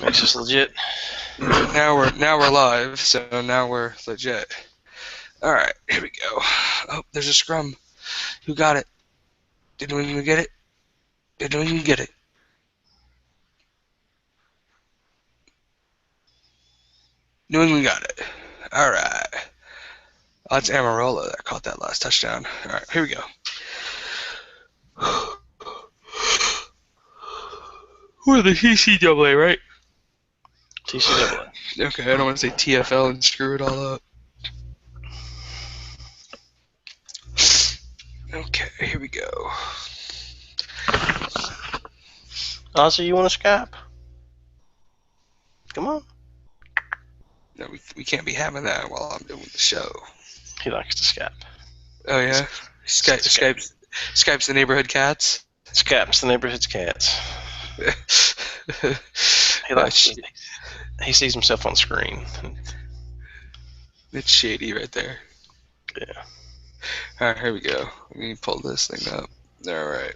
Makes us legit. Now we're live, so now we're legit. All right, here we go. Oh, there's a scrum. Who got it? Did New England get it? Did New England get it? New England got it. All right. Oh, that's Amarola that caught that last touchdown. All right, here we go. We're the TCAA, right? TCAA. Okay, I don't want to say TFL and screw it all up. Okay, here we go. Ozzy, you want to Skype? Come on. No, we can't be having that while I'm doing the show. He likes to Skype. Oh yeah, Skype's the neighborhood cats. Skype's the neighborhood's cats. He likes. He sees himself on screen. It's shady right there. Yeah. All right, here we go. Let me pull this thing up. All right.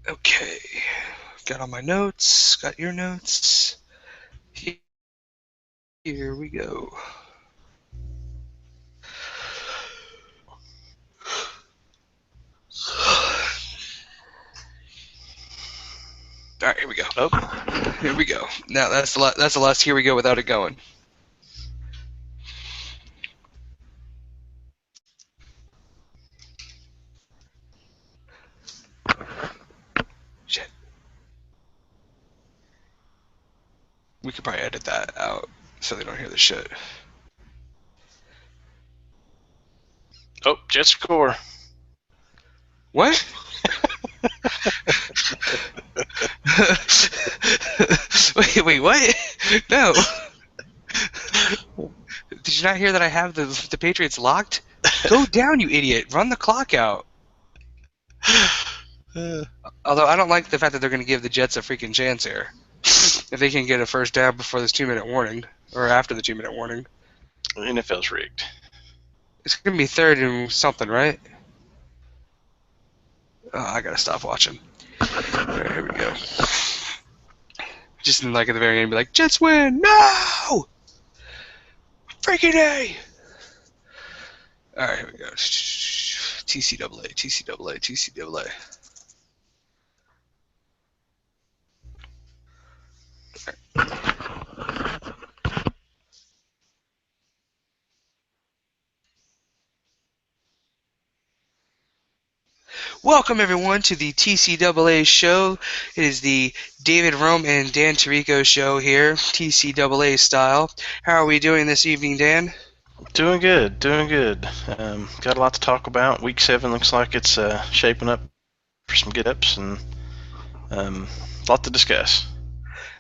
Okay. Got all my notes. Got your notes. Here we go. All right, here we go. Oh. Here we go. Now that's the last. Here we go without it going. Shit. We could probably edit that out so they don't hear the shit. Oh, Jets score. What? wait, what? No. Did you not hear that I have the Patriots locked? Go down, you idiot. Run the clock out. Although I don't like the fact that they're going to give the Jets a freaking chance here. If they can get a first down before this 2-minute warning, or after the 2-minute warning. The NFL's rigged. It's going to be third and something, right? Oh, I got to stop watching. All right, here we go. Just like at the very end, be like, Jets win! No! Freaking A! All right, here we go. TCAA, TCAA, TCAA. Welcome everyone to the TCAA show. It is the David Rome and Dan Tirico show here, TCAA style. How are we doing this evening, Dan? Doing good, doing good. Got a lot to talk about. Week 7 looks like it's shaping up for some get-ups and a lot to discuss.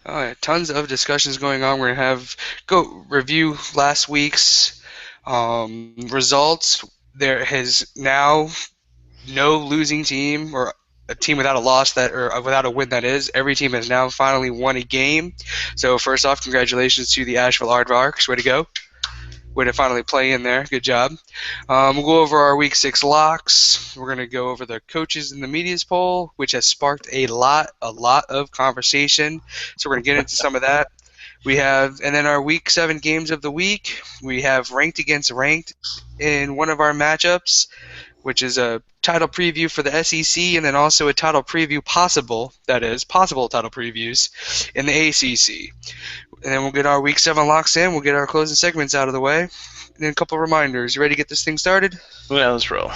All right, tons of discussions going on. We're going to go review last week's results. There has now no losing team or a team without a loss or without a win that is. Every team has now finally won a game. So first off, congratulations to the Asheville Aardvarks. Way to go. Way to finally play in there. Good job. We'll go over our Week 6 locks. We're going to go over the coaches and the media's poll, which has sparked a lot of conversation. So we're going to get into some of that. And then our Week 7 games of the week. We have ranked against ranked in one of our matchups, which is a title preview for the SEC, and then also a title preview possible title previews in the ACC. And then we'll get our Week 7 locks in, we'll get our closing segments out of the way, and then a couple of reminders. You ready to get this thing started? Yeah, let's roll. All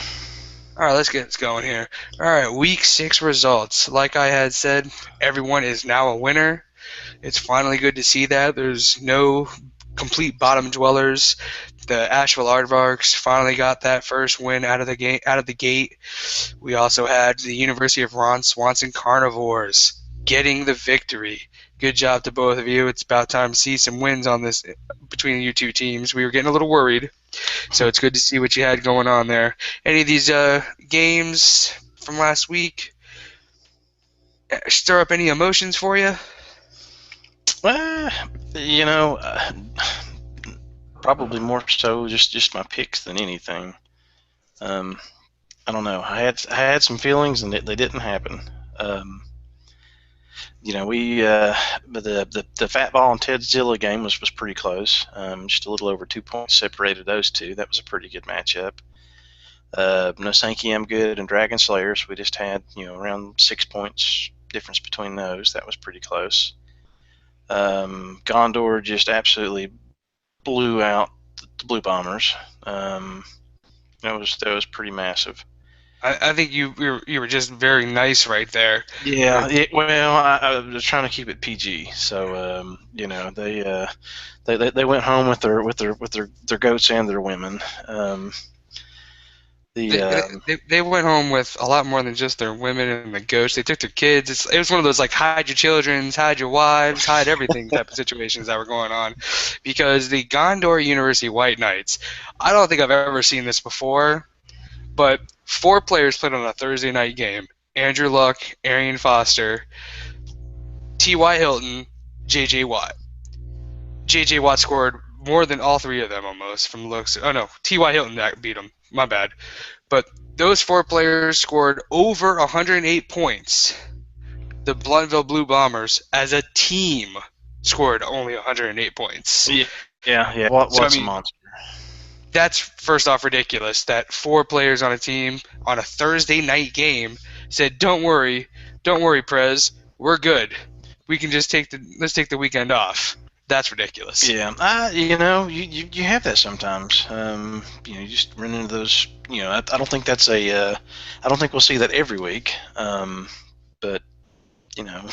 right, let's get this going here. All right, Week 6 results. Like I had said, everyone is now a winner. It's finally good to see that. There's no complete bottom dwellers. The Asheville Aardvarks finally got that first win out of the gate. We also had the University of Ron Swanson Carnivores getting the victory. Good job to both of you. It's about time to see some wins on this between you two teams. We were getting a little worried, so it's good to see what you had going on there. Any of these games from last week stir up any emotions for you? You know, probably more so just my picks than anything. I don't know. I had some feelings, and they didn't happen. Um, but the Fat Ball and Tedzilla game was pretty close. Just a little over 2 points separated those two. That was a pretty good matchup. No Sankey I'm Good and Dragon Slayers. We just had around 6 points difference between those. That was pretty close. Gondor just absolutely blew out the Blue Bombers. That was pretty massive. I think you were just very nice right there. Yeah, well, I was trying to keep it PG, so they went home with their goats and their women. They, The they went home with a lot more than just their women and the goats. They took their kids. It was one of those like hide your children, hide your wives, hide everything type of situations that were going on, because the Gondor University White Knights. I don't think I've ever seen this before, but 4 players played on a Thursday night game: Andrew Luck, Arian Foster, T.Y. Hilton, J.J. Watt. J.J. Watt scored more than all 3 of them almost from the looks. Oh no, T.Y. Hilton beat him. My bad. But those 4 players scored over 108 points. The Blunteville Blue Bombers, as a team, scored only 108 points. yeah. So I What's a mean, monster? that's first off ridiculous. That 4 players on a team on a Thursday night game said, don't worry, Prez, we're good. We can just let's take the weekend off." That's ridiculous. Yeah, you have that sometimes. You just run into those. I don't think that's I don't think we'll see that every week. But you know,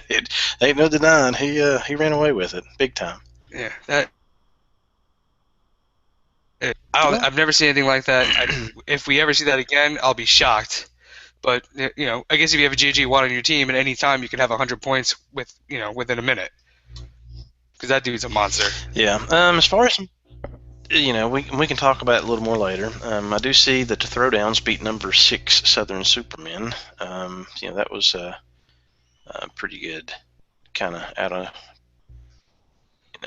it ain't no denying he ran away with it big time. Yeah, that Well, I've never seen anything like that. If we ever see that again, I'll be shocked. But I guess if you have a JG Watt on your team, at any time you can have 100 points within a minute, because that dude's a monster. yeah. As far as we can talk about it a little more later. I do see that the Throwdowns beat number 6 Southern Supermen. That was pretty good. Kind of out of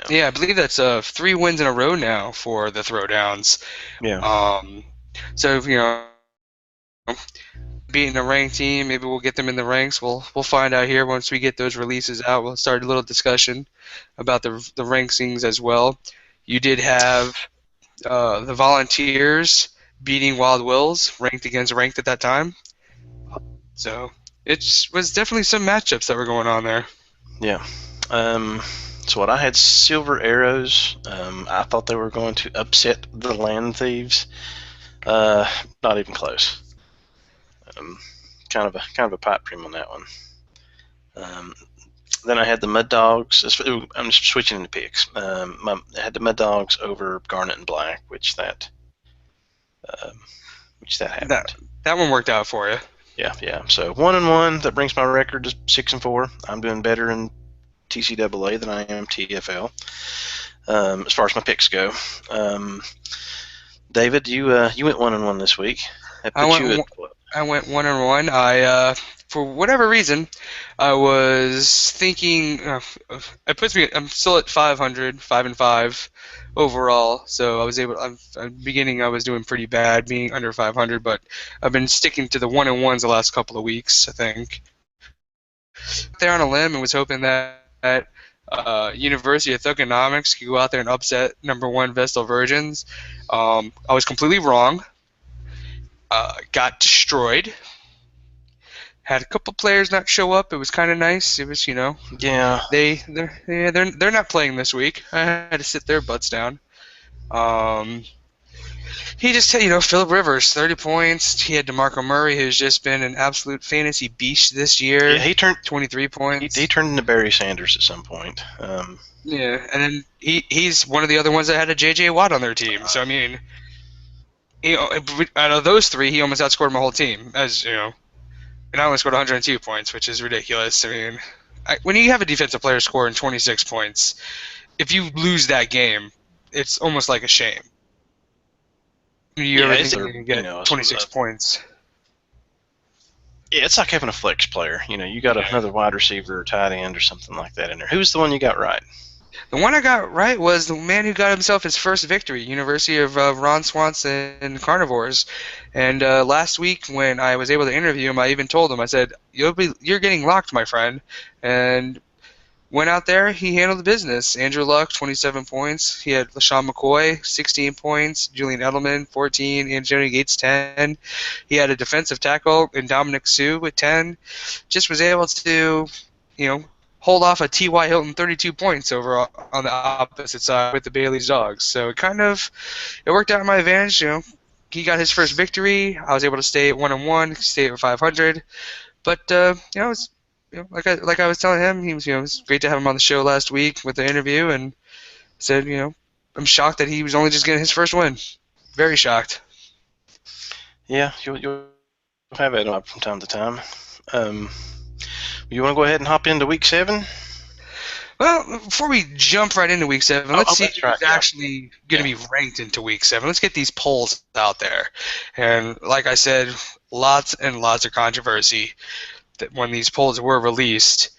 Yeah, I believe that's 3 wins in a row now for the Throwdowns. yeah. So beating a ranked team, maybe we'll get them in the ranks. We'll find out here once we get those releases out. We'll start a little discussion about the rankings as well. You did have the Volunteers beating Wild Wills, ranked against ranked at that time. So it was definitely some matchups that were going on there. Yeah. So what I had Silver Arrows. I thought they were going to upset the Land Thieves. Not even close. Kind of a pipe dream on that one. Then I had the Mud Dogs. I'm just switching into picks. I had the Mud Dogs over Garnet and Black, which that happened. That one worked out for you. Yeah. So 1-1. That brings my record to 6-4. I'm doing better in TCAA than I am TFL. As far as my picks go. David, you went 1-1 this week. I went 1-1. I for whatever reason, I was thinking it puts me. I'm still at 500, 5-5 overall. So I was able. At the beginning, I was doing pretty bad, being under 500, but I've been sticking to the 1-1s the last couple of weeks. I think. There on a limb and was hoping that University of Thugonomics could go out there and upset #1 Vestal Virgins. I was completely wrong. Got destroyed. Had a couple players not show up. It was kind of nice. It was, Yeah. they're not playing this week. I had to sit their butts down. He just had, Philip Rivers, 30 points. He had DeMarco Murray, who's just been an absolute fantasy beast this year. Yeah, he turned 23 points. He turned into Barry Sanders at some point. Yeah, and then he's one of the other ones that had a J.J. Watt on their team. So I mean, out of those 3, he almost outscored my whole team, as and I only scored 102 points, which is ridiculous. I mean, when you have a defensive player scoring 26 points, if you lose that game, it's almost like a shame. You ever think you can get 26 points? Yeah, it's like having a flex player. You got another wide receiver or tight end or something like that in there. Who's the one you got right? The one I got right was the man who got himself his first victory, University of Ron Swanson Carnivores. And last week when I was able to interview him, I even told him, I said, you're getting locked, my friend. And went out there, he handled the business. Andrew Luck, 27 points. He had LaShawn McCoy, 16 points. Julian Edelman, 14. Antonio Gates, 10. He had a defensive tackle in Dominic Sue with 10. Just was able to, you know, hold off a T.Y. Hilton 32 points over on the opposite side with the Bailey's Dogs. So it worked out in my advantage. He got his first victory. I was able to stay at 1-1, stay at 500. But it's like I was telling him, he was it was great to have him on the show last week with the interview, and said I'm shocked that he was only just getting his first win. Very shocked. Yeah, you'll have it from time to time. You want to go ahead and hop into week 7? Well, before we jump right into week 7, let's see who's actually going to be ranked into week 7. Let's get these polls out there. And like I said, lots and lots of controversy when these polls were released.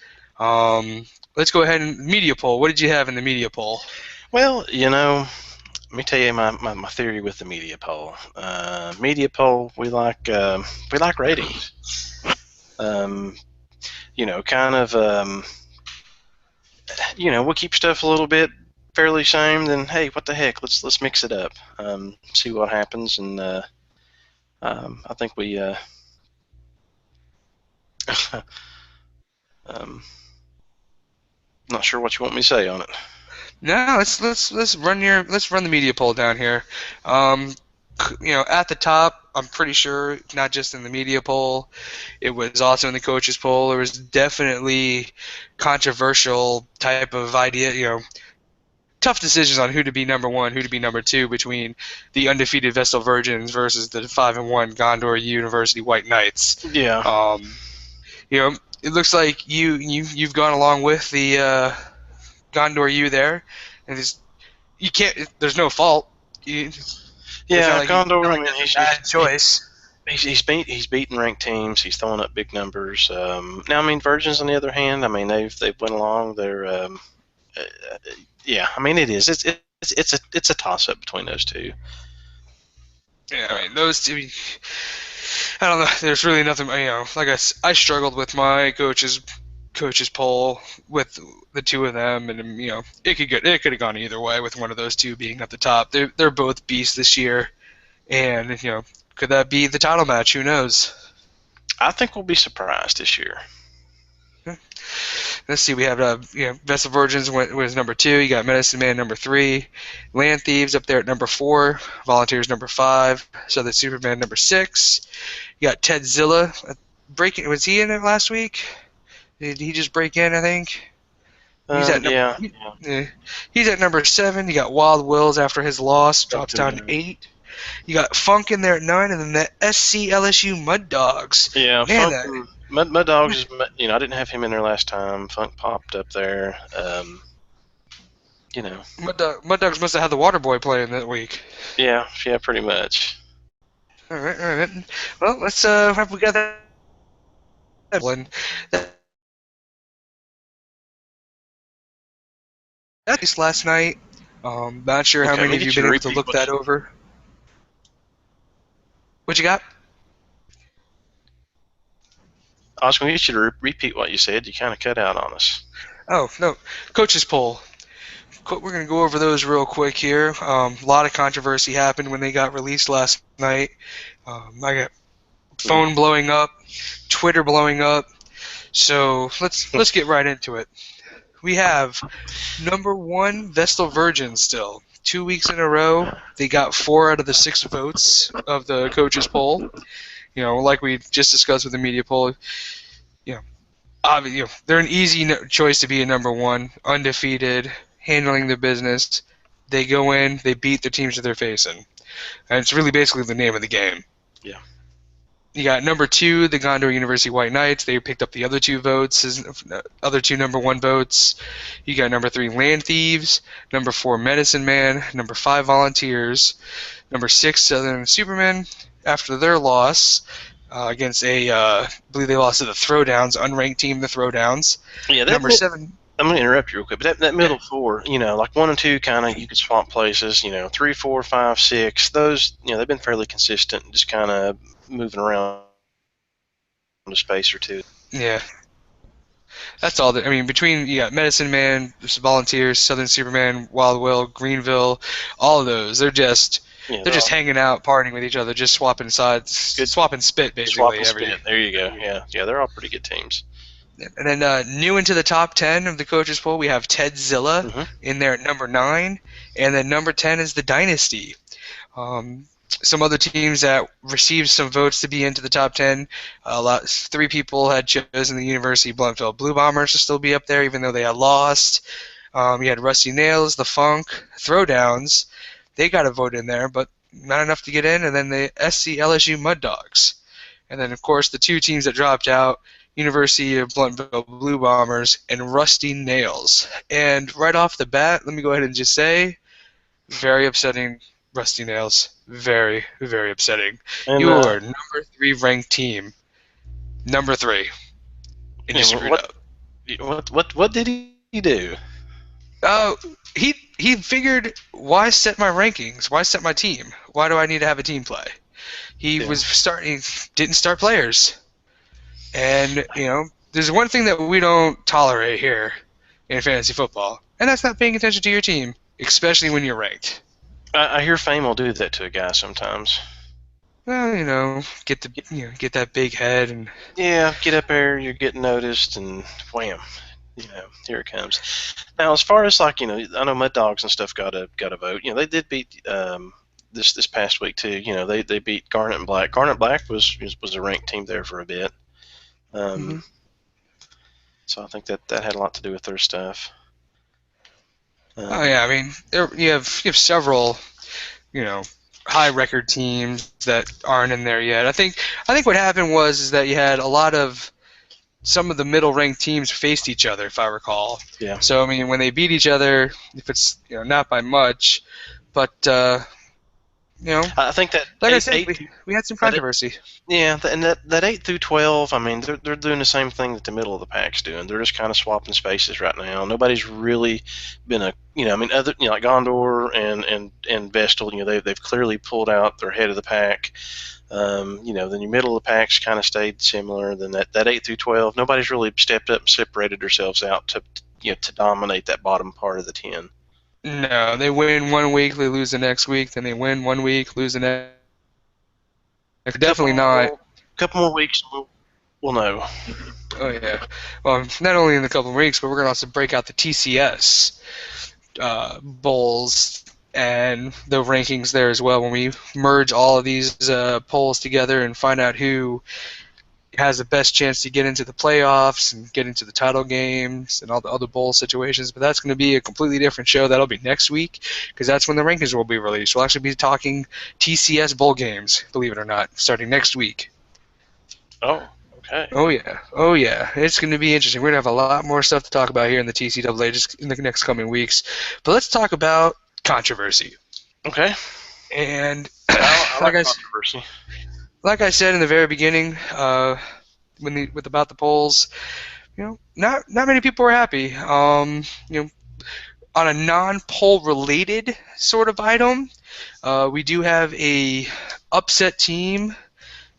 Let's go ahead and media poll. What did you have in the media poll? Well, let me tell you my theory with the media poll. Media poll, we like ratings. We'll keep stuff a little bit fairly same. Then hey, what the heck? Let's mix it up. See what happens, and I think we. Not sure what you want me to say on it. No, let's run the media poll down here. At the top, I'm pretty sure not just in the media poll, it was also in the coaches poll. There was definitely controversial type of idea. Tough decisions on who to be number 1, who to be number 2 between the undefeated Vestal Virgins versus the 5-1 Gondor University White Knights. Yeah. It looks like you've gone along with the Gondor U there, and you can't. There's no fault. Yeah, Gondor. I mean, he's bad choice. He's beaten ranked teams. He's throwing up big numbers. Now, I mean, Virgins on the other hand, I mean they've went along. They're yeah. I mean, it is. It's a toss up between those two. Yeah, I mean those two. I don't know. There's really nothing. Like I struggled with my coaches poll with the two of them, and it could have gone either way with one of those two being at the top. They're both beasts this year, and could that be the title match? Who knows? I think we'll be surprised this year. Let's see. We have Vestal Virgins was number 2. You got Medicine Man number 3, Land Thieves up there at number 4, Volunteers number 5, Southern Superman number 6. You got Ted Zilla breaking. Was he in it last week? Did he just break in? I think. He's at he's at number 7. You got Wild Wills after his loss drops down to 8. You got Funk in there at 9, and then the SC LSU Mud Dogs. Yeah, man, Mud Dogs is, I didn't have him in there last time. Funk popped up there. Mud Dogs must have had the Water Boy playing that week. Yeah, pretty much. All right. Well, let's have we got that one. That's last night. Not sure how many of you have been able to look that over. What you got? I was going to get you to repeat what you said. You kind of cut out on us. Oh, no. Coaches poll. We're going to go over those real quick here. A lot of controversy happened when they got released last night. I got phone blowing up, Twitter blowing up. So let's get right into it. We have number 1 Vestal Virgins still. 2 weeks in a row, they got 4 out of the 6 votes of the coaches poll. Like we just discussed with the media poll. They're an easy choice to be a number 1, undefeated, handling the business. They go in, they beat the teams that they're facing, and it's really basically the name of the game. Yeah. You got number 2, the Gondor University White Knights. They picked up the other 2 votes, other 2 number 1 votes. You got number 3, Land Thieves. Number 4, Medicine Man. Number 5, Volunteers. Number 6, Southern Superman. After their loss against I believe they lost to the Throwdowns, unranked team, the Throwdowns. Yeah, number 7. I'm going to interrupt you real quick, but that Yeah. middle four, like 1 and 2, kind of you could swap places. 3, 4, 5, 6, those, they've been fairly consistent, just kind of moving around a space or two. Yeah. That's all. I mean, between you got Medicine Man, Volunteers, Southern Superman, Wild Will, Greenville, all of those, Yeah, they're they're just all hanging out, partying with each other, just swapping sides, good. swapping spit Swap basically and every. spit. There you go. Yeah, yeah, they're all pretty good teams. And then new into the top 10 of the coaches poll, we have Tedzilla Hmm. in there at number 9, and then number 10 is the Dynasty. Some other teams that received some votes to be into the top 10. 3 people had chosen the University of Bluntfield Blue Bombers to still be up there, even though they had lost. You had Rusty Nails, the Funk, Throwdowns. They got a vote in there, but not enough to get in. And then the SC LSU Mud Dogs. And then, of course, the 2 teams that dropped out, University of Bluntfield Blue Bombers and Rusty Nails. And right off the bat, let me go ahead and just say, very upsetting, Rusty Nails. Very, very upsetting. And You are number 3 ranked team. Number 3. And you screwed what up. what did he do? Uh, he figured, why set my rankings? Why set my team? Why do I need to have a team play? He Yeah. didn't start players. And, there's one thing that we don't tolerate here in fantasy football, and that's not paying attention to your team, especially when you're ranked. I hear Fame will do that to a guy sometimes. Well, get that big head and Yeah, get up there, you're getting noticed, and wham, here it comes. Now, as far as like, I know Mud Dogs and stuff got a vote. They did beat this past week too. They beat Garnet and Black. Garnet Black was a ranked team there for a bit. mm-hmm. So I think that had a lot to do with their stuff. Oh yeah, I mean, you have several, high record teams that aren't in there yet. I think what happened was that you had a lot of some of the middle ranked teams faced each other, if I recall. Yeah. So I mean, when they beat each other, if it's not by much, but I think that like I eight, said, we had some controversy. Yeah, and that 8 through 12, I mean, they're doing the same thing that the middle of the pack's doing. They're just kind of swapping spaces right now. Nobody's really been I mean, other, like Gondor and Vestal, they've clearly pulled out their head of the pack. Then your middle of the pack's kind of stayed similar. Then that 8 through 12, nobody's really stepped up and separated themselves out to dominate that bottom part of the 10. No, they win one week, they lose the next week, then they win one week, lose the next. Definitely not. Couple more weeks, we'll know. Oh yeah. Well, not only in a couple of weeks, but we're gonna also break out the TCS bowls and the rankings there as well when we merge all of these polls together and find out who has the best chance to get into the playoffs and get into the title games and all the other bowl situations. But that's going to be a completely different show. That'll be next week because that's when the rankings will be released. We'll actually be talking TCS bowl games, believe it or not, starting next week. Oh, okay. Oh yeah. It's going to be interesting. We're going to have a lot more stuff to talk about here in the TCAA just in the next coming weeks. But let's talk about controversy. Okay. And I like controversy. Like I said in the very beginning, with about the polls, not many people were happy. On a non-poll related sort of item, we do have a upset team.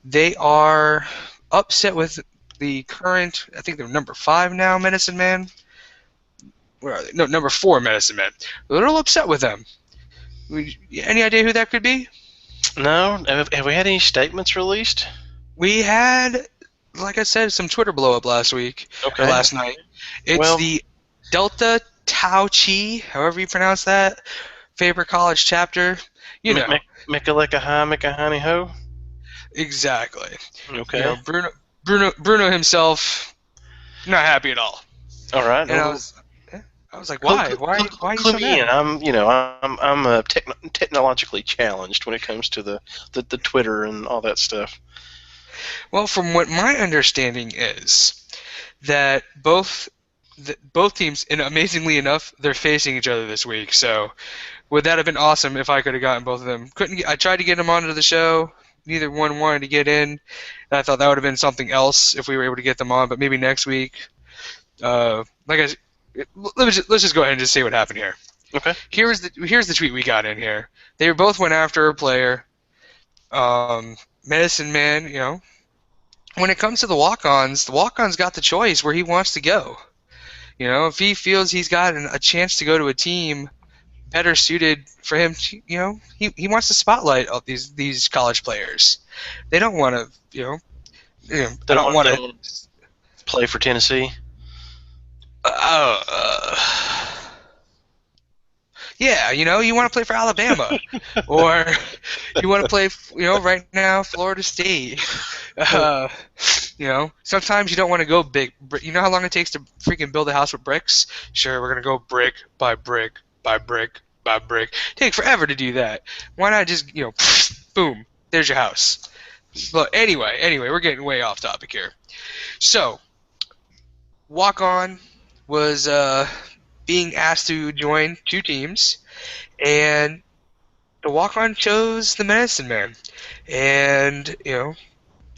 They are upset with the current, I think they're number 5 now, Medicine Man. Where are they? No, number 4, Medicine Man. They're a little upset with them. Any idea who that could be? No. Have we had any statements released? We had, like I said, some Twitter blow up last week or last night. It's the Delta Tau Chi, however you pronounce that, Faber College chapter. Mikaleka ha, Mikahani ho. Exactly. Okay. Bruno himself, not happy at all. All right. And I was like, why? Why are you so mad? I'm technologically challenged when it comes to the Twitter and all that stuff. Well, from what my understanding is, that both teams, and amazingly enough, they're facing each other this week. So, would that have been awesome if I could have gotten both of them? I tried to get them onto the show. Neither one wanted to get in. And I thought that would have been something else if we were able to get them on. But maybe next week. let's just go ahead and just say what happened here. Okay. Here's the tweet we got in here. They both went after a player. Medicine Man, when it comes to the walk-ons got the choice where he wants to go. If he feels he's got a chance to go to a team better suited for him, he wants to spotlight all these college players. They don't want to, They I don't don't want they to. don't play for Tennessee. Yeah, you want to play for Alabama, or you want to play, right now Florida State. Uh, sometimes you don't want to go big. You know how long it takes to freaking build a house with bricks? Sure, we're gonna go brick by brick by brick by brick. Take forever to do that. Why not just, boom, there's your house. But anyway, we're getting way off topic here. So, Walk On was being asked to join two teams, and the Walk On chose the Medicine Man. And,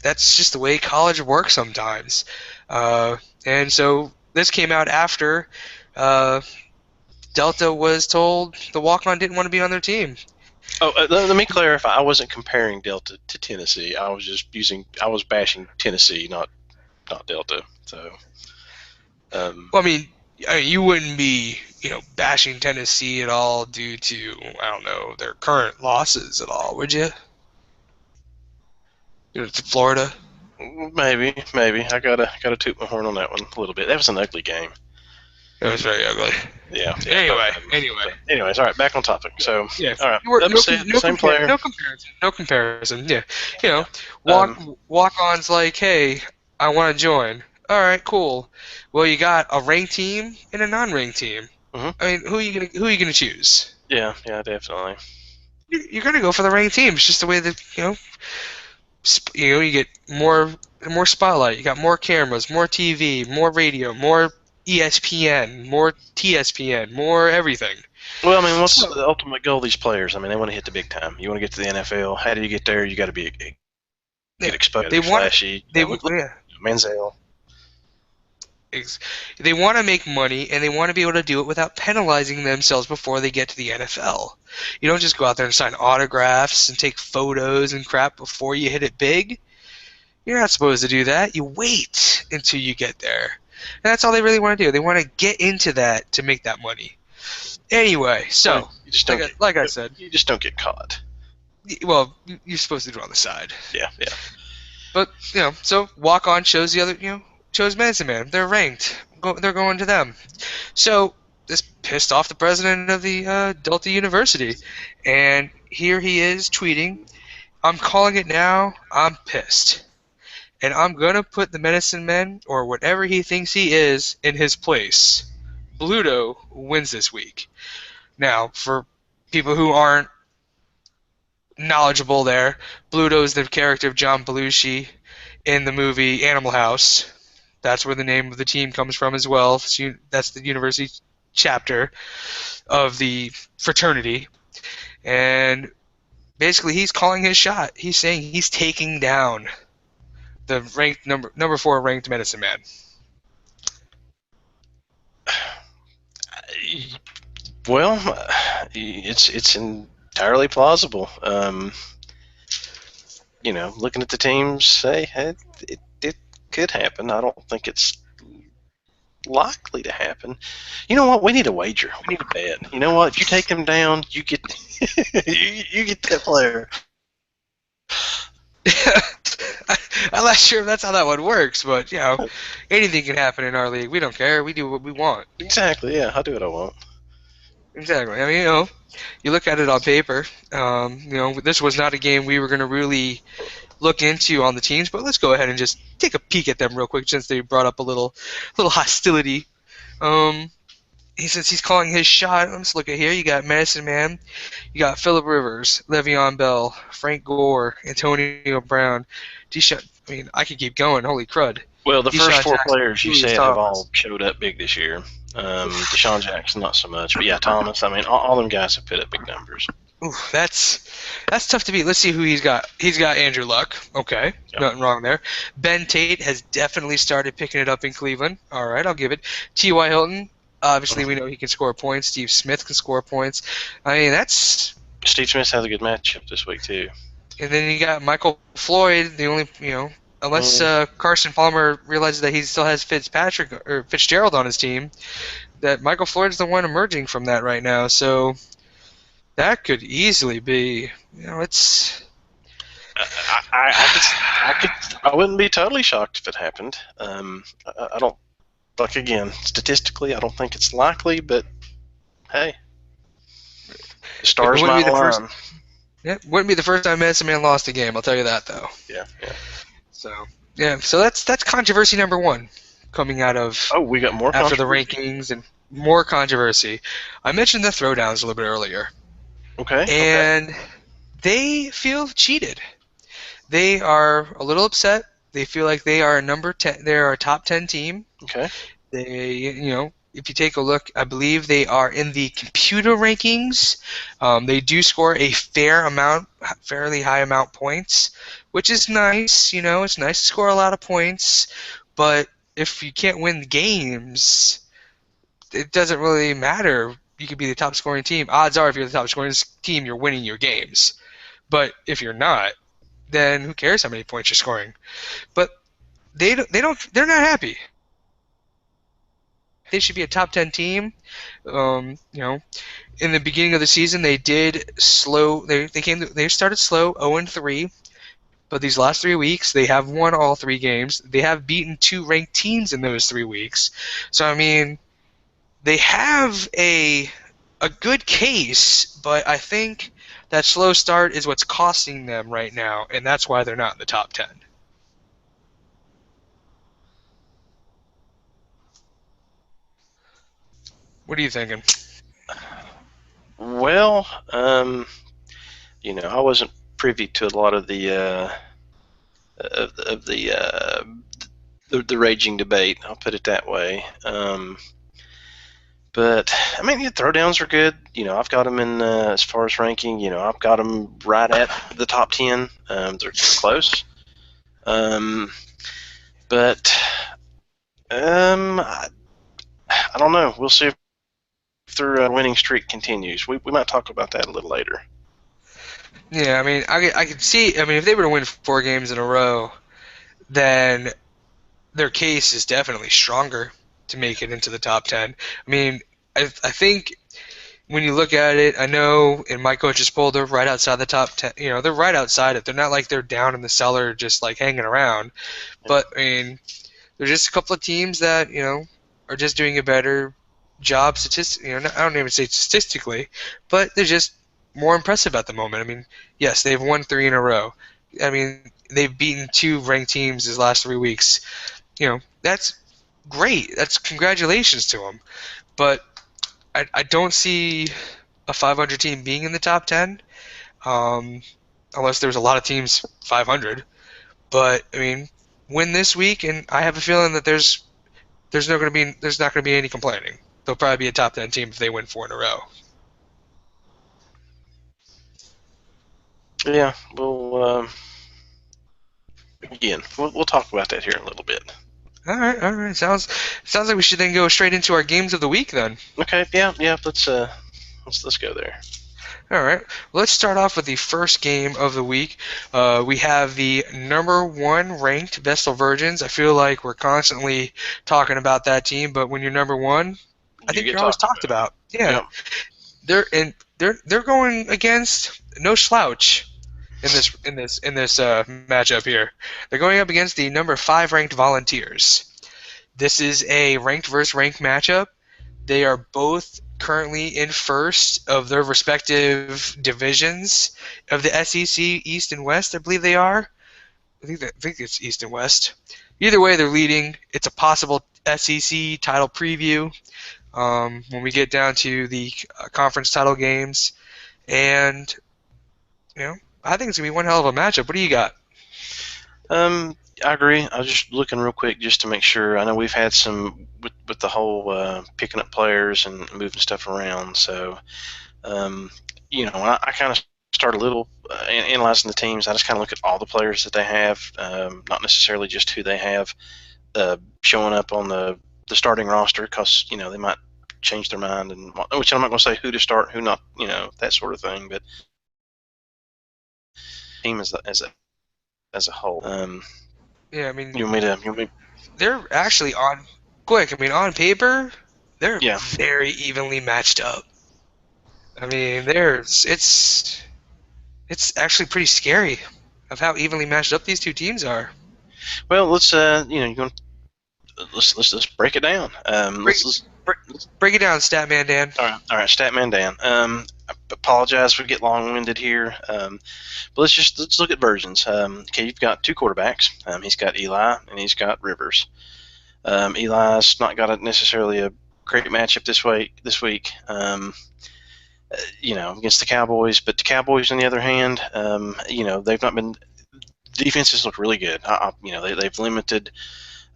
that's just the way college works sometimes. And so this came out after Delta was told the Walk On didn't want to be on their team. Oh, let me clarify. I wasn't comparing Delta to Tennessee. I was bashing Tennessee, not Delta. So, Well, I mean, you wouldn't be, bashing Tennessee at all due to, I don't know, their current losses at all, would you? To Florida. maybe I gotta toot my horn on that one a little bit. That was an ugly game. It was very ugly. Yeah. Anyways, all right. Back on topic. So, yeah. all right. Same player. No comparison. No comparison. Yeah. Walk-on's like, hey, I want to join. All right, cool. Well, you got a ranked team and a non-ranked team. Mm-hmm. I mean, who are you gonna choose? Yeah, definitely. You're gonna go for the ranked team. It's just the way that you get more spotlight. You got more cameras, more TV, more radio, more ESPN, more TSPN, more everything. Well, I mean, what's the ultimate goal of these players? I mean, they want to hit the big time. You want to get to the NFL. How do you get there? You got to get exposed. They want flashy. Manziel. They want to make money, and they want to be able to do it without penalizing themselves before they get to the NFL. You don't just go out there and sign autographs and take photos and crap before you hit it big. You're not supposed to do that. You wait until you get there. And that's all they really want to do. They want to get into that to make that money. Anyway, so, you just don't I said. You just don't get caught. Well, you're supposed to do it on the side. Yeah. But, so Walk On chose chose Medicine Man. They're ranked. They're going to them. So this pissed off the president of the Delta University. And here he is tweeting, "I'm calling it now. I'm pissed. And I'm going to put the Medicine Man, or whatever he thinks he is, in his place. Bluto wins this week." Now, for people who aren't knowledgeable there, Bluto is the character of John Belushi in the movie Animal House. That's where the name of the team comes from as well. That's the university chapter of the fraternity. And basically he's calling his shot. He's saying he's taking down the ranked number 4 ranked Medicine Man. Well, it's entirely plausible. Looking at the teams, it could happen. I don't think it's likely to happen. You know what? We need a wager. We need a bet. You know what? If you take them down, you get you get that player. I'm not sure if that's how that one works, but anything can happen in our league. We don't care. We do what we want. Exactly. Yeah, I do what I want. Exactly. I mean, you look at it on paper. This was not a game we were going to really look into on the teams, but let's go ahead and just take a peek at them real quick since they brought up a little hostility. Since he's calling his shot, let's look at here. You got Medicine Man, you got Phillip Rivers, Le'Veon Bell, Frank Gore, Antonio Brown, Deshaun. I mean, I could keep going. Holy crud! Well, the Deshaun first 4 Jackson, players you said have all showed up big this year. Deshaun Jackson, not so much, but yeah, Thomas. I mean, all them guys have put up big numbers. Ooh, that's tough to beat. Let's see who he's got. He's got Andrew Luck. Okay, yep. Nothing wrong there. Ben Tate has definitely started picking it up in Cleveland. All right, I'll give it. T.Y. Hilton, Obviously, we know he can score points. Steve Smith can score points. I mean, that's. Steve Smith has a good matchup this week too. And then you got Michael Floyd, the only, unless Mm, Carson Palmer realizes that he still has Fitzpatrick or Fitzgerald on his team, that Michael Floyd's the one emerging from that right now. So that could easily be, it's. I wouldn't be totally shocked if it happened. I don't like again statistically. I don't think it's likely, but hey, the It stars wouldn't be might the first. align. Yeah, wouldn't be the first time Medicine Man lost a game. I'll tell you that though. Yeah, yeah. So yeah, so that's controversy number one coming out of Oh, we got more after the controversy. rankings and more controversy. I mentioned the throwdowns a little bit earlier, Okay, okay, and they feel cheated. They are a little upset. They feel like they are a number 10. They're a top 10 team. okay. They, if you take a look, I believe they are in the computer rankings. They do score a fairly high amount points, which is nice. It's nice to score a lot of points, but if you can't win games, it doesn't really matter. You could be the top scoring team. Odds are, if you're the top scoring team, you're winning your games. But if you're not, then who cares how many points you're scoring? But they're not happy. They should be a top 10 team. In the beginning of the season, they did slow. They started slow, 0-3. But these last 3 weeks, they have won all 3 games. They have beaten 2 ranked teams in those 3 weeks. So I mean, they have a good case, but I think that slow start is what's costing them right now, and that's why th're not in the top 10. What are you thinking? Well, I wasn't privy to a lot of the raging debate. I'll put it that way. But I mean, throwdowns are good. I've got them in as far as ranking. I've got them right at the top 10. They're close. Um, but I don't know. We'll see if their winning streak continues. We might talk about that a little later. Yeah, I mean, I could see. I mean, if they were to win 4 games in a row, then their case is definitely stronger to make it into the top 10. I mean, I think when you look at it, I know in my coach's poll, they're right outside the top 10. They're right outside it. They're not like they're down in the cellar just like hanging around. But, I mean, there's just a couple of teams that, are just doing a better job statistically. I don't even say statistically, but they're just more impressive at the moment. I mean, yes, they've won 3 in a row. I mean, they've beaten 2 ranked teams these last 3 weeks. That's great. That's congratulations to them. But I don't see a 500 team being in the top 10, um, unless there's a lot of teams 500. But I mean, win this week, and I have a feeling that there's not going to be any complaining. They'll probably be a top 10 team if they win 4 in a row. Yeah. We'll talk about that here in a little bit. All right. Sounds like we should then go straight into our games of the week then. Okay. Yeah. Yeah. Let's go there. All right. Let's start off with the first game of the week. We have the number 1 ranked Vestal Virgins. I feel like we're constantly talking about that team, but when you're number 1, I think you're always talked about. Yeah. Yep. They're going against no slouch in this matchup here. They're going up against the number 5 ranked Volunteers. This is a ranked versus ranked matchup. They are both currently in first of their respective divisions of the SEC East and West. I believe they are. I think it's East and West. Either way, they're leading. It's a possible SEC title preview when we get down to the conference title games, and I think it's gonna be one hell of a matchup. What do you got? I agree. I was just looking real quick just to make sure. I know we've had some with the whole picking up players and moving stuff around. So, I kind of start a little analyzing the teams. I just kind of look at all the players that they have, not necessarily just who they have showing up on the starting roster, because they might change their mind, and which I'm not going to say who to start, who not, that sort of thing. But team as a whole. Yeah, I mean, You want me to? You want me? they're actually on quick. I mean, on paper, they're Yeah. very evenly matched up. I mean, there's it's actually pretty scary of how evenly matched up these two teams are. Well, let's you want let's break it down. Break, break, break it down, Statman Dan. All right, Statman Dan. I apologize if we get long-winded here, but let's look at versions. Okay, you've got two quarterbacks. He's got Eli and he's got Rivers. Eli's not got necessarily a great matchup this week. Against the Cowboys, but the Cowboys, on the other hand, they've not been. Defenses look really good. They've limited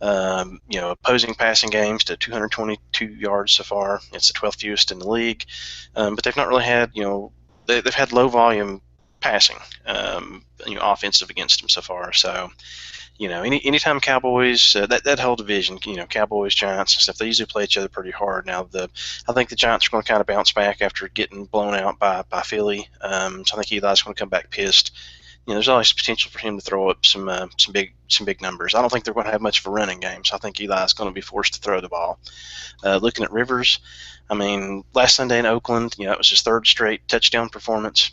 opposing passing games to 222 yards so far. It's the 12th fewest in the league, but they've not really had, they've had low volume passing, offensive against them so far. So, anytime Cowboys, that whole division, Cowboys, Giants and stuff, they usually play each other pretty hard. Now, I think the Giants are going to kind of bounce back after getting blown out by Philly. So I think Eli's going to come back pissed. There's always potential for him to throw up some big numbers. I don't think they're going to have much of a running game, so I think Eli's going to be forced to throw the ball. Looking at Rivers, I mean, last Sunday in Oakland, it was his third straight touchdown performance.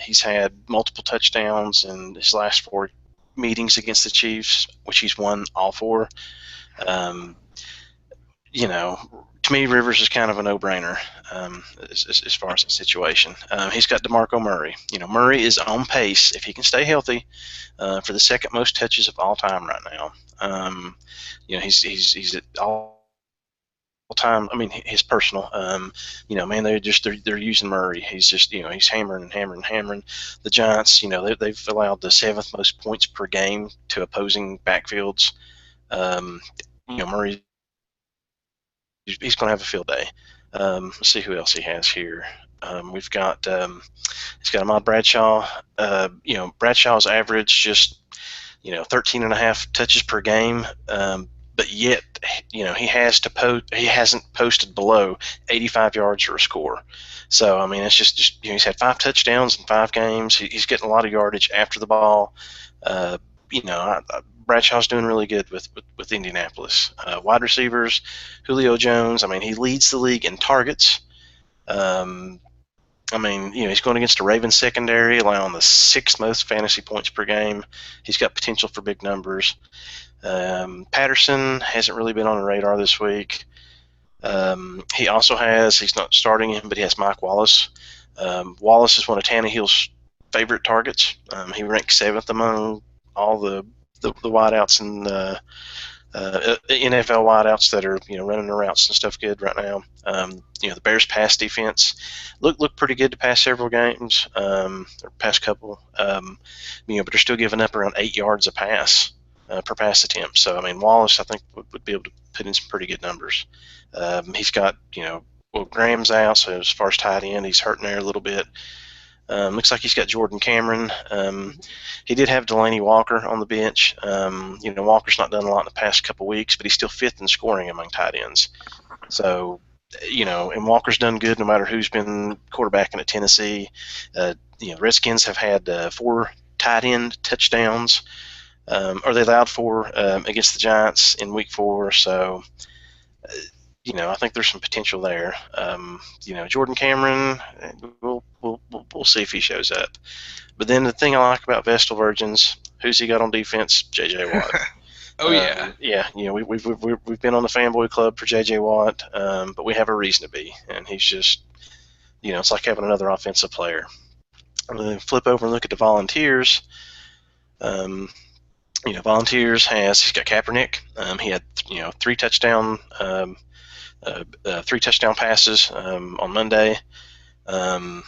He's had multiple touchdowns in his last four meetings against the Chiefs, which he's won all four. To me, Rivers is kind of a no-brainer as far as the situation. He's got DeMarco Murray. Murray is on pace, if he can stay healthy, for the second most touches of all time right now. He's at all time. I mean, his personal. Man, they're using Murray. He's just he's hammering and hammering and hammering. The Giants, they've allowed the seventh most points per game to opposing backfields. Murray, he's going to have a field day. Let's see who else he has here. We've got he's got Ahmad Bradshaw. Bradshaw's average just 13 and a half touches per game, but yet he hasn't posted below 85 yards or a score. So I mean, it's just he's had 5 touchdowns in 5 games. He's getting a lot of yardage after the ball. Bradshaw's doing really good with Indianapolis. Wide receivers, Julio Jones. I mean, he leads the league in targets. He's going against the Ravens secondary, allowing the 6th most fantasy points per game. He's got potential for big numbers. Patterson hasn't really been on the radar this week. He also he's not starting him, but he has Mike Wallace. Wallace is one of Tannehill's favorite targets. He ranks 7th among all the wideouts and NFL wideouts that are running their routes and stuff good right now. The Bears' pass defense look pretty good to pass several games, or past couple. But they're still giving up around 8 yards a pass per pass attempt. So I mean, Wallace I think would be able to put in some pretty good numbers. He's got Graham's out, so as far as tight end, he's hurting there a little bit. Looks like he's got Jordan Cameron. He did have Delaney Walker on the bench. Walker's not done a lot in the past couple weeks, but he's still 5th in scoring among tight ends. So, and Walker's done good no matter who's been quarterbacking at Tennessee. Redskins have had 4 tight end touchdowns, or they allowed 4 against the Giants in Week 4. So, I think there's some potential there. Jordan Cameron, we'll see if he shows up. But then the thing I like about Vestal Virgins, who's he got on defense? J.J. Watt. Oh yeah. We've been on the fanboy club for J.J. Watt, but we have a reason to be, and he's just, it's like having another offensive player. I'm going to flip over and look at the Volunteers. Volunteers he's got Kaepernick. He had 3 touchdown. 3 touchdown passes on Monday. I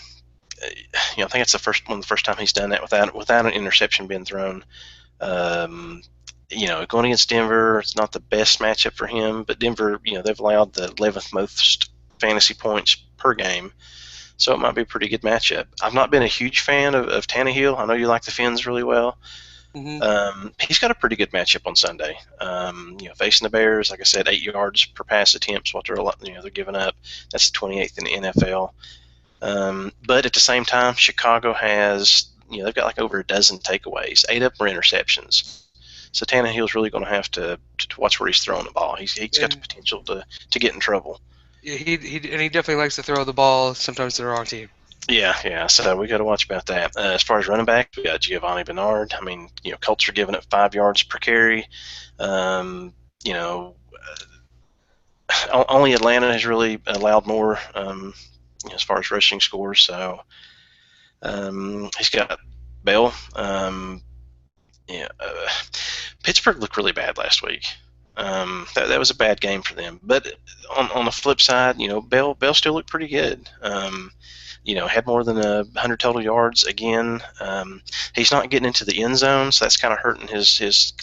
think it's the first time he's done that without an interception being thrown. Going against Denver, it's not the best matchup for him, but Denver, they've allowed the 11th most fantasy points per game, so it might be a pretty good matchup. I've not been a huge fan of Tannehill. I know you like the Fins really well. Hmm. He's got a pretty good matchup on Sunday. Facing the Bears, like I said, 8 yards per pass attempts, what they're giving up. That's 28th in the NFL. But at the same time, Chicago has, they've got like over a dozen takeaways. 8 of them are interceptions. So Tannehill's really going to have to watch where he's throwing the ball. He's got the And potential to get in trouble. yeah, he definitely likes to throw the ball sometimes to the wrong team. Yeah. So we got to watch about that. As far as running back, we got Giovanni Bernard. I mean, Colts are giving up 5 yards per carry. Um, you know, only Atlanta has really allowed more as far as rushing scores. So he's got Bell. Yeah, Pittsburgh looked really bad last week. That was a bad game for them. But on the flip side, Bell still looked pretty good. Had more than 100 total yards again. He's not getting into the end zone, so that's kind of hurting his his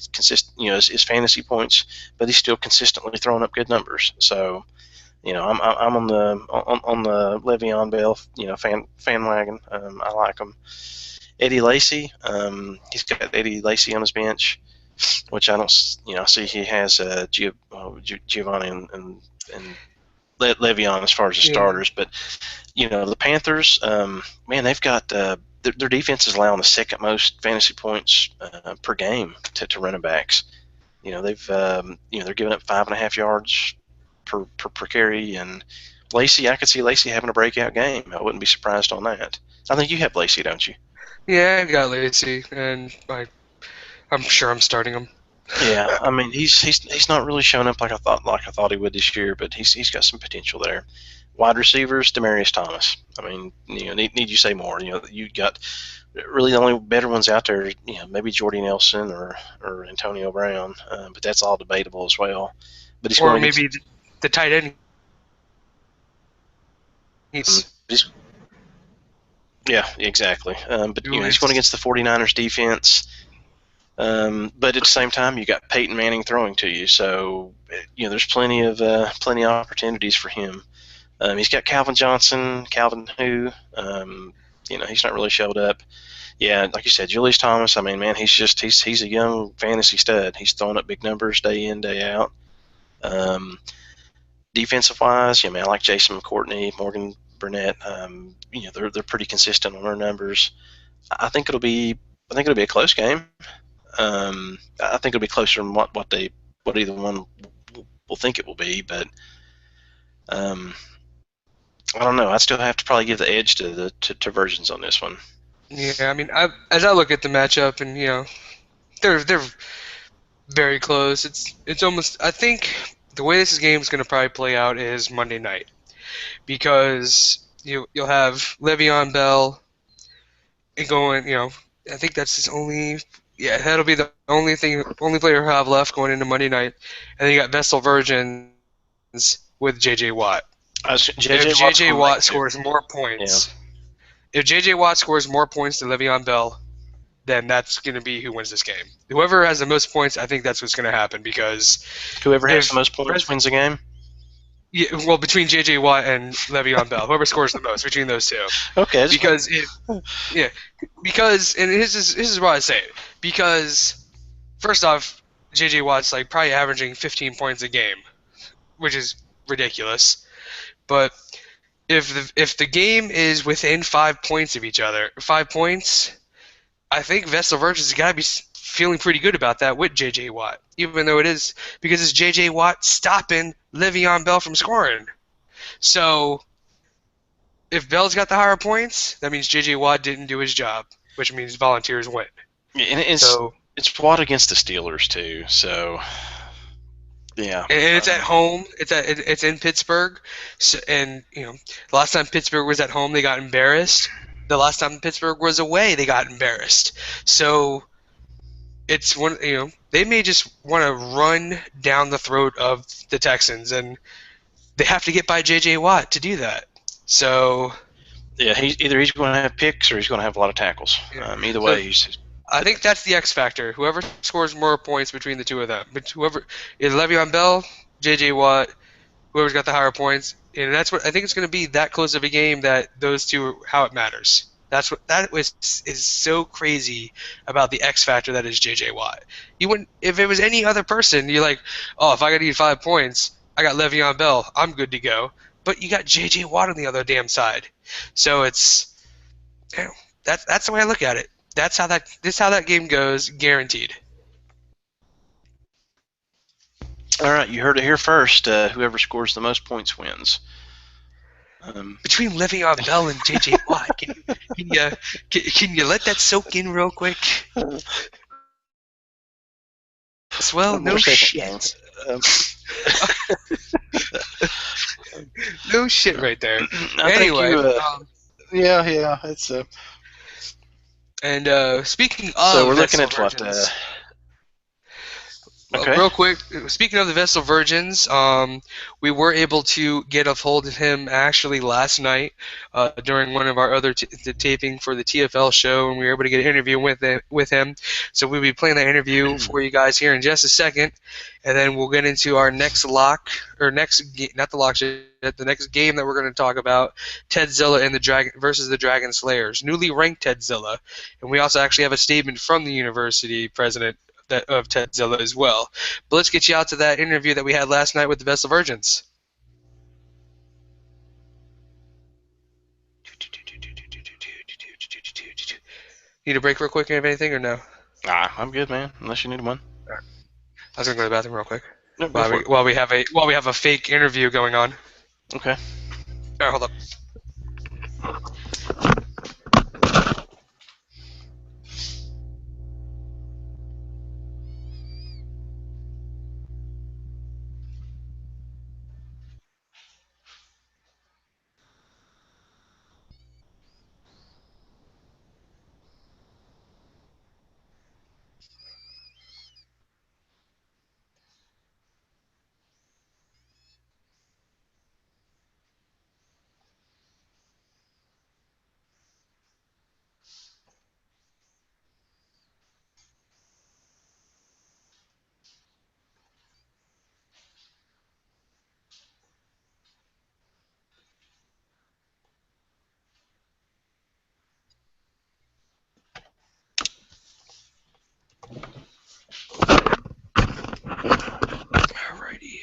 fantasy points. But he's still consistently throwing up good numbers. So I'm on the Le'Veon Bell fan wagon. I like him. Eddie Lacy, he's got Eddie Lacy on his bench, which I don't, I see he has Giovanni and Le'Veon as far as the Yeah. starters, but the Panthers, man, they've got their defense is allowing the second most fantasy points per game to running backs. They're giving up 5.5 yards per carry, and Lacy, I could see Lacy having a breakout game. I wouldn't be surprised on that. I think you have Lacy, don't you? Yeah, I got Lacy, and I'm sure I'm starting him. Yeah, I mean he's not really showing up like I thought he would this year, but he's got some potential there. Wide receivers, Demarius Thomas. I mean, need you say more? You got really the only better ones out there. Maybe Jordy Nelson or Antonio Brown, but that's all debatable as well. But he's Or going against maybe the tight end. He's he's, yeah, exactly. But who he's going is against the 49ers defense. But at the same time, you got Peyton Manning throwing to you, so there's plenty of opportunities for him. He's got Calvin Johnson, Calvin who, he's not really showed up. Yeah, like you said, Julius Thomas. I mean, man, he's a young fantasy stud. He's throwing up big numbers day in day out. Um, Defensive wise, I like Jason McCourtney, Morgan Burnett. They're pretty consistent on their numbers. I think it'll be I think it'll be a close game. I think it'll be closer than what either one will think it will be, but um, I don't know. I still have to probably give the edge to the to Virgins on this one. yeah. I mean, as I look at the matchup, and they're very close. It's almost. I think the way this game is going to probably play out is Monday night because you'll have Le'Veon Bell going. I think that's his only. Yeah, that'll be the only player he'll have left going into Monday night, and then you got Vestal Virgins with J.J. Watt. If JJ Watt's J.J. going to make Watt two. scores more Yeah. points, if J.J. Watt scores more points than Le'Veon Bell, then that's going to be who wins this game. Whoever has the most points, I think that's what's going to happen because Whoever has the if most points wins the game. yeah, well, between J.J. Watt and Le'Veon Bell, whoever scores the most between those two, Okay, I just want. because if yeah, because and this is why I say it because first off, J.J. Watt's like probably averaging 15 points a game, which is ridiculous. But if the game is within 5 points of each other, 5 points, I think Vestal Virgins has got to be feeling pretty good about that with J.J. Watt, even though it is because it's J.J. Watt stopping Le'Veon Bell from scoring. So if Bell's got the higher points, that means J.J. Watt didn't do his job, which means Volunteers win. Yeah, and So it's Watt against the Steelers too. So yeah. and it's at home. It's in Pittsburgh, so, and the last time Pittsburgh was at home, they got embarrassed. The last time Pittsburgh was away, they got embarrassed. So it's they may just want to run down the throat of the Texans, and they have to get by J.J. Watt to do that. So Yeah, he's going to have picks or he's going to have a lot of tackles. yeah. Either So way, he's. I think that's the X factor. Whoever scores more points between the two of them, but whoever is Le'Veon Bell, J.J. Watt, whoever's got the higher points, and that's what I think it's going to be that close of a game that those two how it matters. That is so crazy about the X factor that is J.J. Watt. You wouldn't if it was any other person. You're like, oh, if I got to need 5 points, I got Le'Veon Bell. I'm good to go. But you got J.J. Watt on the other damn side. So it's you know, that's the way I look at it. This is how that game goes, guaranteed. All right, you heard it here first. Whoever scores the most points wins. Between Le'Veon Bell and J.J. Watt, can you let that soak in real quick? Well, no shit. No shit right there. Anyway, yeah, it's and speaking of so we're Vessel looking at Virgins, what? Okay. real quick, speaking of the Vessel Virgins, we were able to get a hold of him actually last night during one of our other the taping for the TFL show, and we were able to get an interview with him. So we'll be playing that interview for you guys here in just a second, and then we'll get into our next lock, or not the lock yet, the next game that we're going to talk about, Tedzilla and the Dragon versus the Dragon Slayers, newly ranked Tedzilla, and we also actually have a statement from the university president of Tedzilla as well. But let's get you out to that interview that we had last night with the Vessel Virgins. Need a break real quick, have anything, or no? I'm good, man. Unless you need one. Right. I was gonna go to the bathroom real quick. No, while we have a fake interview going on. Okay. All right, hold up. Alrighty.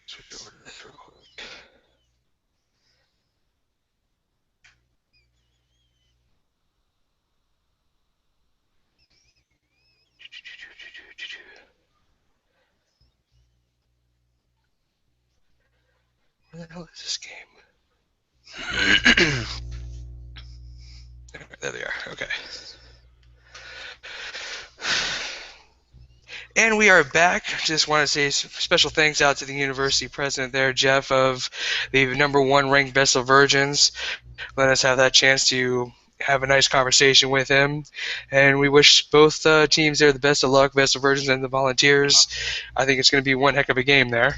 Switch over to this real quick. Where the hell is this game? There they are. Okay. And we are back. Just want to say special thanks out to the university president there, Jeff, of the #1 ranked Vessel Virgins. Let us have that chance to have a nice conversation with him. And we wish both teams there the best of luck, Vessel Virgins and the Volunteers. I think it's going to be one heck of a game there.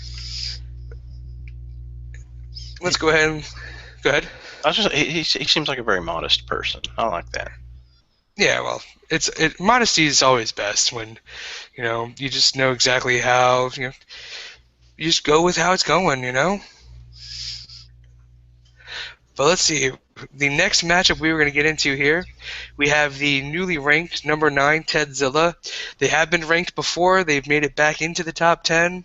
Let's go ahead and go ahead. He seems like a very modest person. I like that. Yeah, well, modesty is always best when you just know exactly how you just go with how it's going, But let's see. The next matchup we were going to get into here, we have the newly ranked #9 Tedzilla. They have been ranked before. They've made it back into the top 10.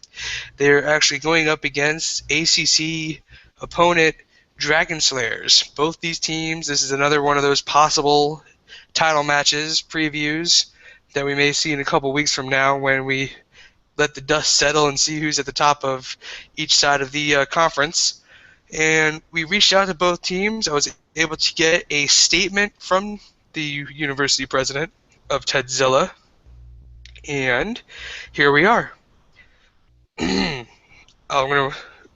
They're actually going up against ACC opponent Dragon Slayers. Both these teams, this is another one of those possible title matches previews that we may see in a couple weeks from now when we let the dust settle and see who's at the top of each side of the conference. And we reached out to both teams. I was able to get a statement from the university president of Tedzilla, and here we are.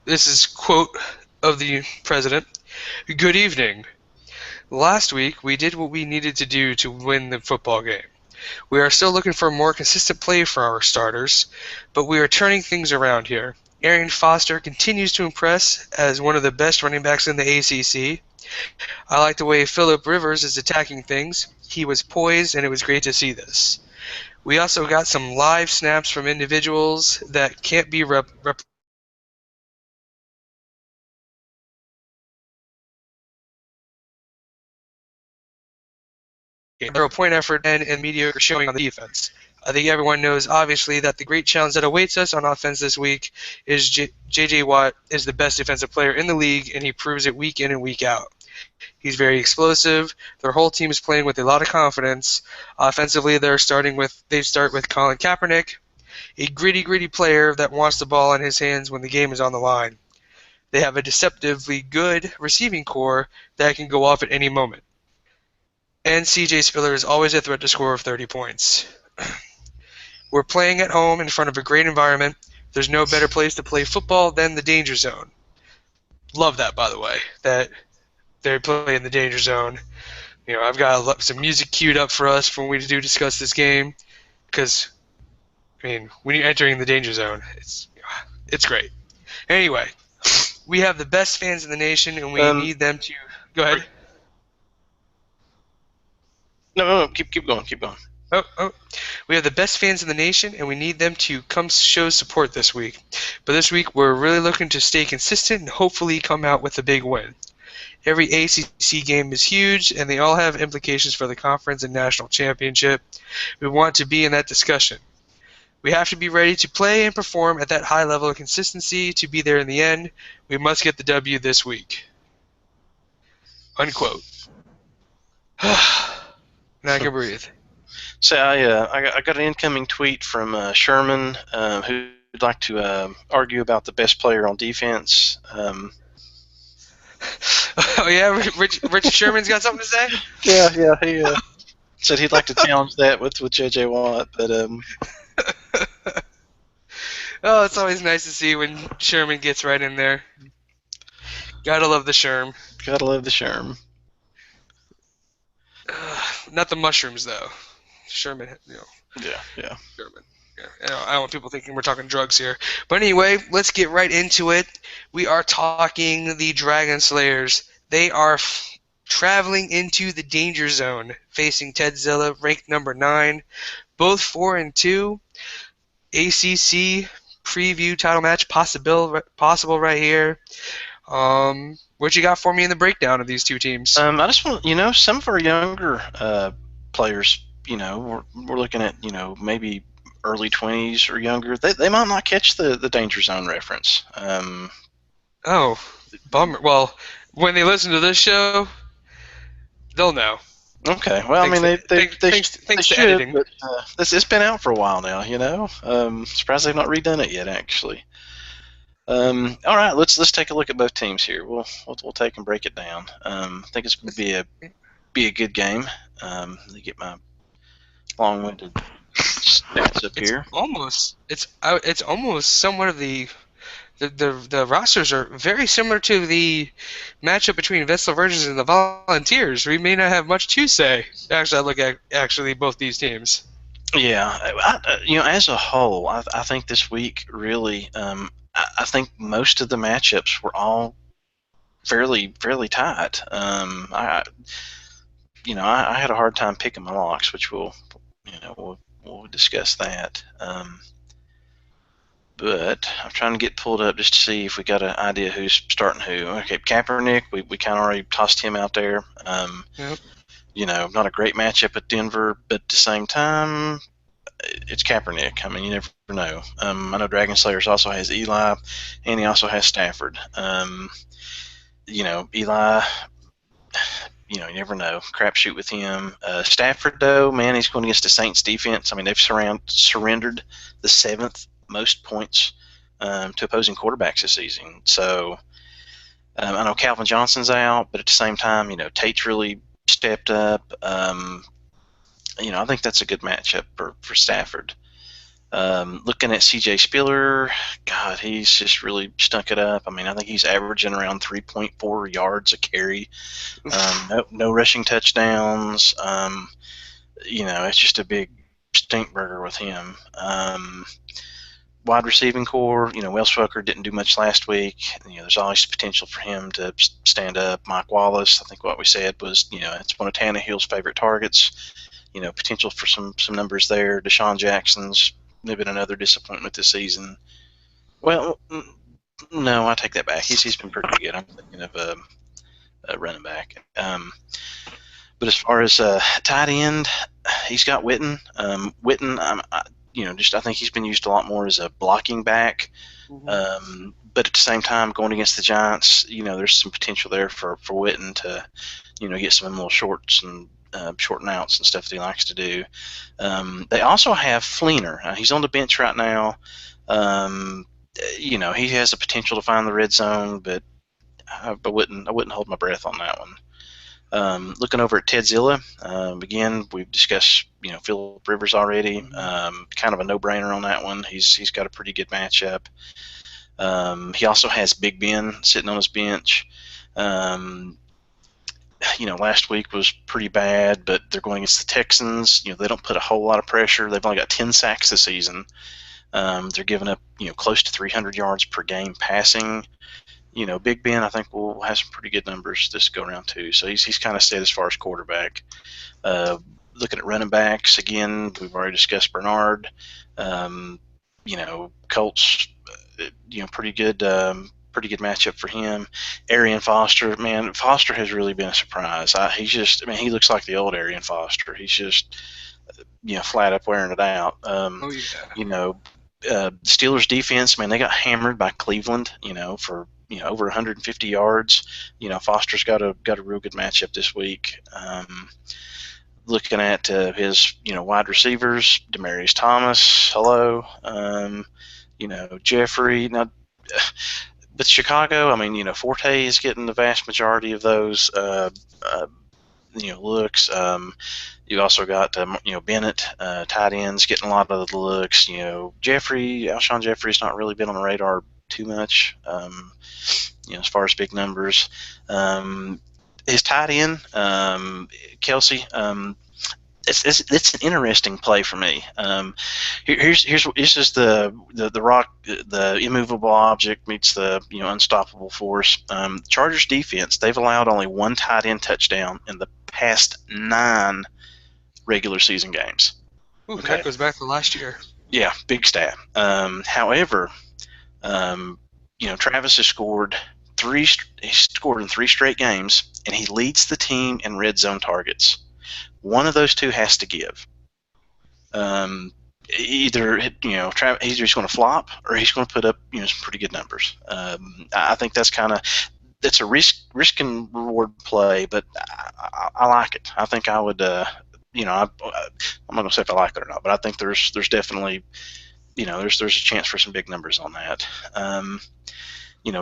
This is quote of the president. Good evening. Last week, we did what we needed to do to win the football game. We are still looking for more consistent play for our starters, but we are turning things around here. Arian Foster continues to impress as one of the best running backs in the ACC. I like the way Phillip Rivers is attacking things. He was poised, and it was great to see this. We also got some live snaps from individuals that can't be replicated thorough point effort and mediocre showing on the defense. I think everyone knows, obviously, that the great challenge that awaits us on offense this week is J.J. Watt is the best defensive player in the league, and he proves it week in and week out. He's very explosive. Their whole team is playing with a lot of confidence. Offensively, they start with Colin Kaepernick, a gritty player that wants the ball in his hands when the game is on the line. They have a deceptively good receiving core that can go off at any moment. And C.J. Spiller is always a threat to score 30 points. We're playing at home in front of a great environment. There's no better place to play football than the danger zone. Love that, by the way, that they're playing the danger zone. I've got some music queued up for us when we do discuss this game, because, when you're entering the danger zone, it's great. Anyway, we have the best fans in the nation, and we need them to... Go ahead. No, keep going. Oh. We have the best fans in the nation, and we need them to come show support this week. But this week, we're really looking to stay consistent and hopefully come out with a big win. Every ACC game is huge, and they all have implications for the conference and national championship. We want to be in that discussion. We have to be ready to play and perform at that high level of consistency to be there in the end. We must get the W this week. Unquote. Now I can breathe. So I got an incoming tweet from Sherman, who'd like to argue about the best player on defense. Oh yeah, Richard Sherman's got something to say. Yeah, he said he'd like to challenge that with J.J. Watt, but Oh, it's always nice to see when Sherman gets right in there. Gotta love the Sherm. Gotta love the Sherm. Not the mushrooms though. Sherman, Yeah. Sherman. Yeah. I don't want people thinking we're talking drugs here. But anyway, let's get right into it. We are talking the Dragon Slayers. They are traveling into the danger zone, facing Tedzilla, ranked number 9, both 4-2. ACC preview title match possible right here. What you got for me in the breakdown of these two teams? I just want some of our younger players, we're looking at maybe early 20s or younger. They might not catch the danger zone reference. Oh, bummer. Well, when they listen to this show, they'll know. Okay. Well, thanks to editing. But it's been out for a while now. Surprised they've not redone it yet. Actually. All right. Let's take a look at both teams here. We'll take and break it down. I think it's going to be a good game. Let me get my long-winded stats up here. It's almost somewhat of the rosters are very similar to the matchup between Vestal Virgins and the Volunteers. We may not have much to say. Actually, I look at both these teams. Yeah, as a whole, I think this week really, I think most of the matchups were all fairly tight. I had a hard time picking my locks, which we'll discuss that. But I'm trying to get pulled up just to see if we got an idea who's starting who. Okay, Kaepernick, we kind of already tossed him out there. Yep. Not a great matchup at Denver, but at the same time, it's Kaepernick. You never know. I know Dragon Slayers also has Eli, and he also has Stafford. Eli, you never know. Crapshoot with him. Stafford, though, man, he's going against the Saints defense. They've surrendered the 7th most points to opposing quarterbacks this season. So I know Calvin Johnson's out, but at the same time, Tate's really stepped up. I think that's a good matchup for Stafford. Looking at C.J. Spiller, God, he's just really stunk it up. I think he's averaging around 3.4 yards a carry. No rushing touchdowns. It's just a big stink burger with him. Wide receiving core, Wells Fucker didn't do much last week. There's always potential for him to stand up. Mike Wallace, I think what we said was, it's one of Tannehill's favorite targets. Potential for some numbers there. Deshaun Jackson's been another disappointment this season. Well, no, I take that back. He's been pretty good. I'm thinking of a running back. But as far as tight end, he's got Witten. Witten, just I think he's been used a lot more as a blocking back. Mhm. But at the same time, going against the Giants, there's some potential there for Witten to, get some little shorts and short and outs and stuff that he likes to do. They also have Fleener. He's on the bench right now. Um, he has the potential to find the red zone, but I wouldn't hold my breath on that one. Looking over at Ted Zilla, again, we've discussed Philip Rivers already. Mhm. Kind of a no-brainer on that one. He's got a pretty good matchup. He also has Big Ben sitting on his bench. Um, last week was pretty bad, but they're going against the Texans. They don't put a whole lot of pressure. They've only got 10 sacks this season. They're giving up, close to 300 yards per game passing. Big Ben, I think, will have some pretty good numbers this go around too. So he's kind of set as far as quarterback. Uh, Looking at running backs again, we've already discussed Bernard. Um, Colts, pretty good matchup for him. Arian Foster, man, Foster has really been a surprise. He looks like the old Arian Foster. He's just, flat up wearing it out. Oh yeah. You know, Steelers defense, man, they got hammered by Cleveland, for over 150 yards. Foster's got a real good matchup this week. Looking at his wide receivers, Demarius Thomas, hello, Jeffrey. Now, but Chicago, I mean, Forte is getting the vast majority of those looks. You also got Bennett, tight ends, getting a lot of the looks. Alshon Jeffrey's not really been on the radar too much. As far as big numbers, his tight end, Kelsey. It's an interesting play for me. Here's this is the rock, the immovable object meets the unstoppable force. Chargers defense, they've allowed only one tight end touchdown in the past 9 regular season games. Ooh, that Okay, goes back to last year. yeah, big stat. However, um, Travis has scored three. He scored in 3 straight games, and he leads the team in red zone targets. One of those two has to give. Either either he's going to flop or he's going to put up some pretty good numbers. I think that's a risk and reward play, but I like it. I think I would. I'm not going to say if I like it or not, but I think there's definitely there's a chance for some big numbers on that.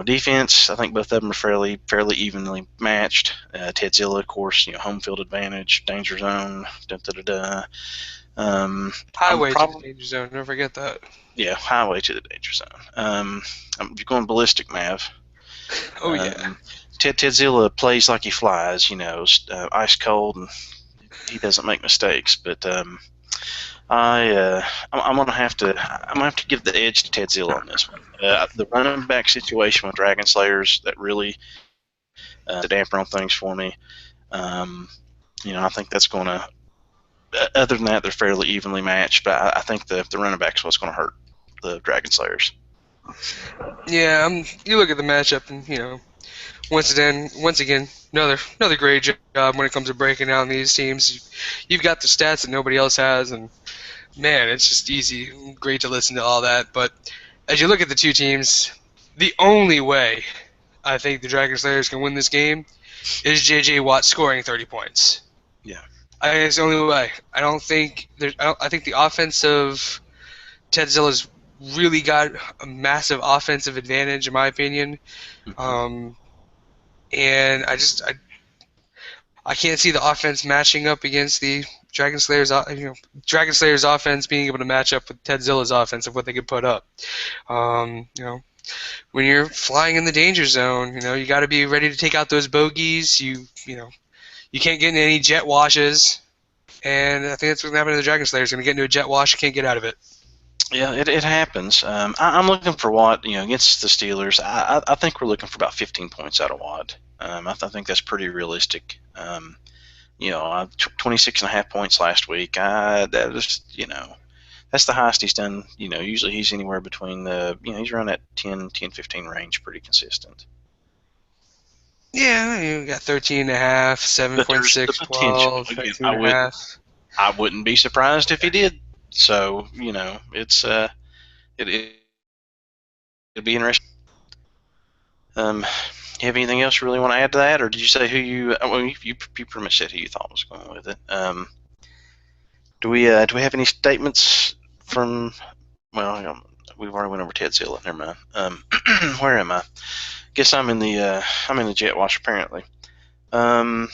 Defense, I think both of them are fairly evenly matched. Tedzilla, of course, home field advantage, danger zone, da da da da. I'm Highway to the probably danger zone. Don't forget that. Yeah, highway to the danger zone. You're going ballistic, Mav. Oh yeah. Um, Tedzilla plays like he flies, ice cold, and he doesn't make mistakes. But I'm gonna have to give the edge to Tedzilla on this one. The running back situation with Dragon Slayers that really the damper on things for me. Um, I think that's going to. Other than that, they're fairly evenly matched, but I think the running back's what's going to hurt the Dragon Slayers. Yeah. You look at the matchup, and once again, another great job when it comes to breaking down these teams. You've got the stats that nobody else has, and man, it's just easy, great to listen to all that. But as you look at the two teams, the only way I think the Dragon Slayers can win this game is J.J. Watt scoring 30 points. Yeah. I think it's the only way. I think the offense of Tedzilla's really got a massive offensive advantage, in my opinion. Mm-hmm. Um, and I can't see the offense matching up against the Dragon Slayer's Dragon Slayer's offense being able to match up with Tedzilla's offense of what they could put up. Um, you know, when you're flying in the danger zone, you got to be ready to take out those bogeys. You can't get into any jet washes, and I think that's what's going to happen to the Dragon Slayer. Is going to get into a jet wash, can't get out of it. Yeah, it happens. I'm looking for Watt, against the Steelers. I think we're looking for about 15 points out of Watt. I think that's pretty realistic. 26 and a half points last week. That is, that's the highest he's done. Usually he's anywhere between he's around that 10, 15 range, pretty consistent. Yeah, you got 13.5, But there's the 6, potential. 12, Again, 13.5. I wouldn't be surprised if he did. So it's it'd be interesting. You have anything else you really want to add to that, or did you say who you? Well, you pretty much said who you thought was going with it. Do we have any statements from? Well, we've already went over Tedzilla. Never mind. Where am I? Guess I'm in the jet wash apparently. Um,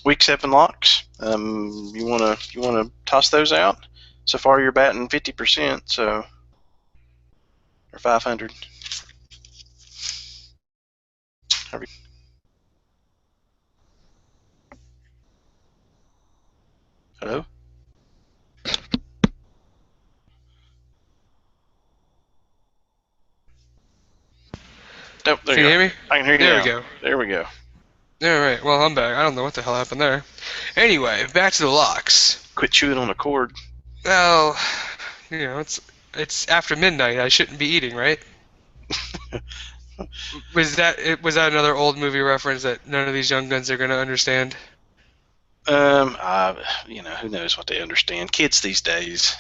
week 7 locks. You wanna toss those out? So far you're batting 50%, so or 500. Hello. Nope. There Can you you are. hear me? I can hear you There we now. go. There we go. All right. Well, I'm back. I don't know what the hell happened there. Anyway, back to the locks. Quit chewing on the cord. Well, it's after midnight. I shouldn't be eating, right? Was that another old movie reference that none of these young guns are gonna understand? Who knows what they understand? Kids these days.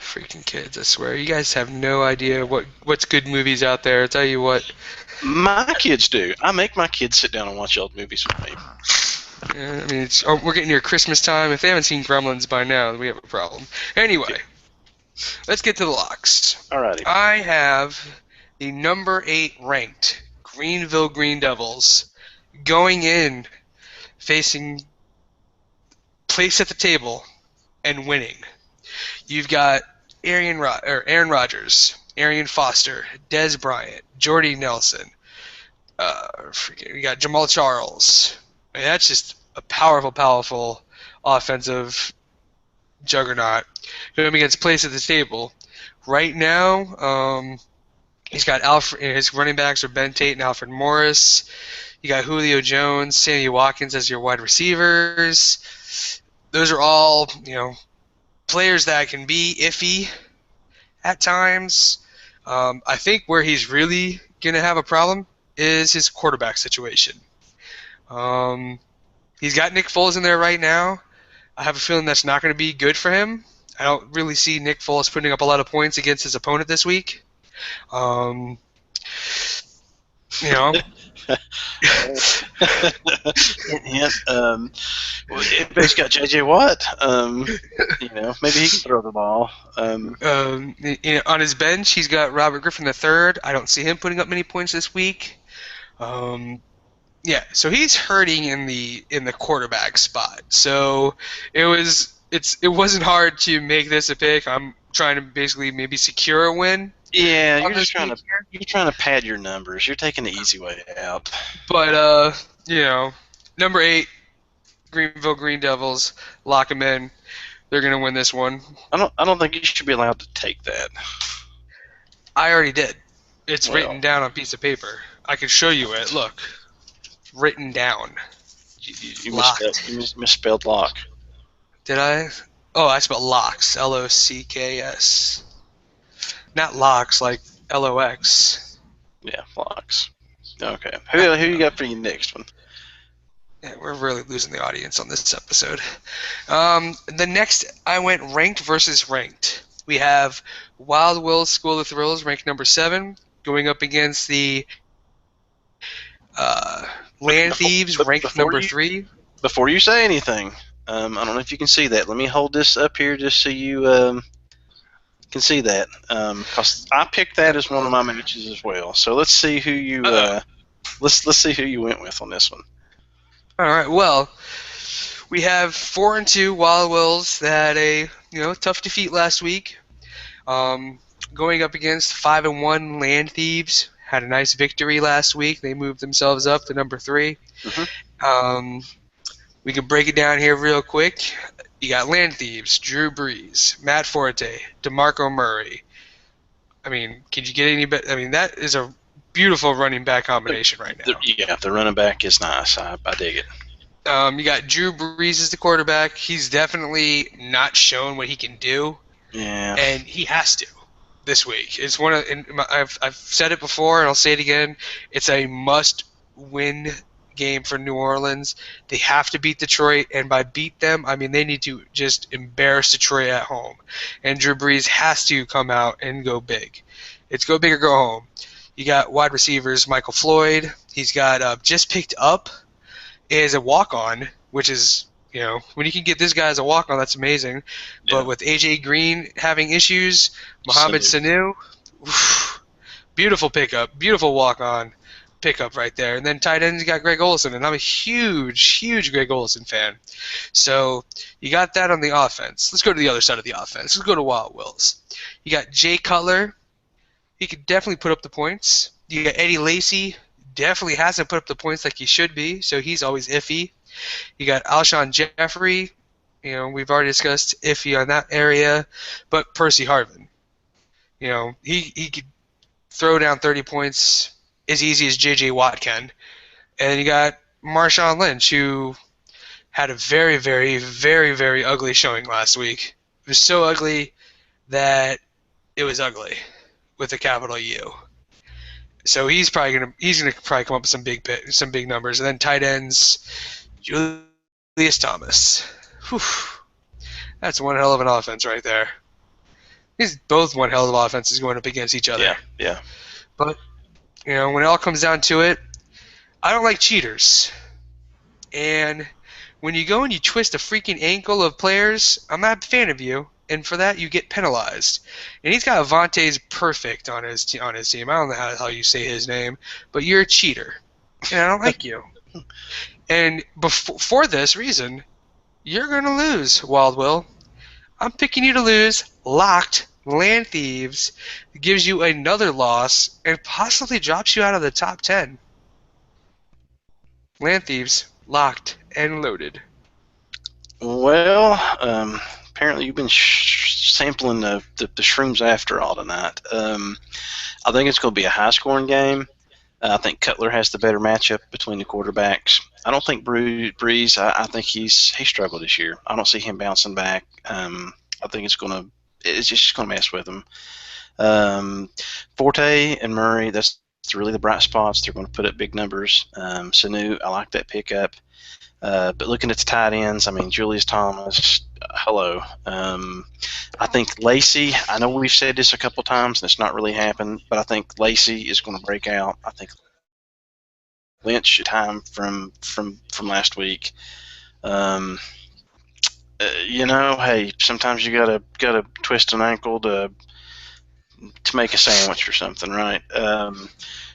Freaking kids! I swear, you guys have no idea what's good movies out there. I tell you what. My kids do. I make my kids sit down and watch old movies with me. Yeah, I mean, we're getting near Christmas time. If they haven't seen Gremlins by now, we have a problem. Anyway, let's get to the locks. Alrighty. I have the number 8 ranked Greenville Green Devils going in, facing place at the table and winning. You've got Aaron Rodgers, Arian Foster, Des Bryant, Jordy Nelson. You got Jamal Charles. I mean, that's just a powerful offensive juggernaut going against place at the table. Right now, he's got Alfred. His running backs are Ben Tate and Alfred Morris. You got Julio Jones, Sammy Watkins as your wide receivers. Those are all players that can be iffy at times. I think where he's really gonna have a problem is his quarterback situation. He's got Nick Foles in there right now. I have a feeling that's not going to be good for him. I don't really see Nick Foles putting up a lot of points against his opponent this week. Um, you know, Hint. Everybody's got JJ Watt. Maybe he can throw the ball. on his bench, he's got Robert Griffin III. I don't see him putting up many points this week. Yeah, so he's hurting in the quarterback spot. So it wasn't hard to make this a pick. I'm trying to basically maybe secure a win. Yeah, you're trying to pad your numbers. You're taking the easy way out. But number 8, Greenville Green Devils, lock them in. They're gonna win this one. I don't think you should be allowed to take that. I already did. It's written down on a piece of paper. I can show you it. Look, written down. You misspelled lock. Did I? Oh, I spelled locks. Locks. Not locks, like LOX. Yeah, locks. Okay. Who you got for your next one? Yeah, we're really losing the audience on this episode. The next, I went ranked versus ranked. We have Wild Will's School of Thrills, ranked number 7, going up against the Land Thieves, ranked number 3. Before you say anything, I don't know if you can see that. Let me hold this up here just so you can see that. Because I picked that as one of my matches as well. So let's see who you let's see who you went with on this one. All right. Well, we have 4-2 Wild Wills that had a tough defeat last week. Going up against 5-1 Land Thieves, had a nice victory last week. They moved themselves up to number 3. Mm-hmm. We can break it down here real quick. You got Land Thieves, Drew Brees, Matt Forte, DeMarco Murray. I mean, could you get any better? I mean, that is a beautiful running back combination right now. Yeah, the running back is nice. I dig it. You got Drew Brees as the quarterback. He's definitely not shown what he can do. Yeah. And he has to this week. It's I've said it before and I'll say it again. It's a must-win game for New Orleans. They have to beat Detroit, and by beat them, I mean they need to just embarrass Detroit at home. And Drew Brees has to come out and go big. It's go big or go home. You got wide receivers Michael Floyd. He's got just picked up as a walk-on, which is, when you can get this guy as a walk-on, that's amazing. Yeah. But with AJ Green having issues, Mohamed Sanu, beautiful pickup, beautiful walk-on pickup right there. And then tight ends, you got Greg Olsen, and I'm a huge Greg Olsen fan. So you got that on the offense. Let's go to the other side of the offense. Let's go to Wild Wills. You got Jay Cutler. He could definitely put up the points. You got Eddie Lacy. Definitely hasn't put up the points like he should be, so he's always iffy. You got Alshon Jeffrey. We've already discussed iffy on that area. But Percy Harvin. He could throw down 30 points as easy as J.J. Watt can. And then you got Marshawn Lynch, who had a very, very, very, very ugly showing last week. It was so ugly that it was ugly with a capital U. So he's gonna come up with some big numbers. And then tight ends, Julius Thomas. Whew. That's one hell of an offense right there. These both one hell of offenses going up against each other. Yeah. But when it all comes down to it, I don't like cheaters. And when you go and you twist a freaking ankle of players, I'm not a fan of you. And for that, you get penalized. And he's got Vontaze Perfect on his team. I don't know how you say his name, but you're a cheater, and I don't like you. And for this reason, you're going to lose, Wild Will. I'm picking you to lose. Locked Land Thieves gives you another loss and possibly drops you out of the top 10. Land Thieves, locked and loaded. Well, apparently you've been sampling the shrooms after all tonight. I think it's going to be a high-scoring game. I think Cutler has the better matchup between the quarterbacks. I don't think Breeze. I think he's struggled this year. I don't see him bouncing back. I think it's just going to mess with him. Forte and Murray, that's really the bright spots. They're going to put up big numbers. Sanu, I like that pickup. But looking at the tight ends, I mean, Julius Thomas, hello. I think Lacy, I know we've said this a couple times and it's not really happened, but I think Lacy is going to break out. I think Lynch time from last week. Hey, sometimes you gotta twist an ankle to make a sandwich or something, right?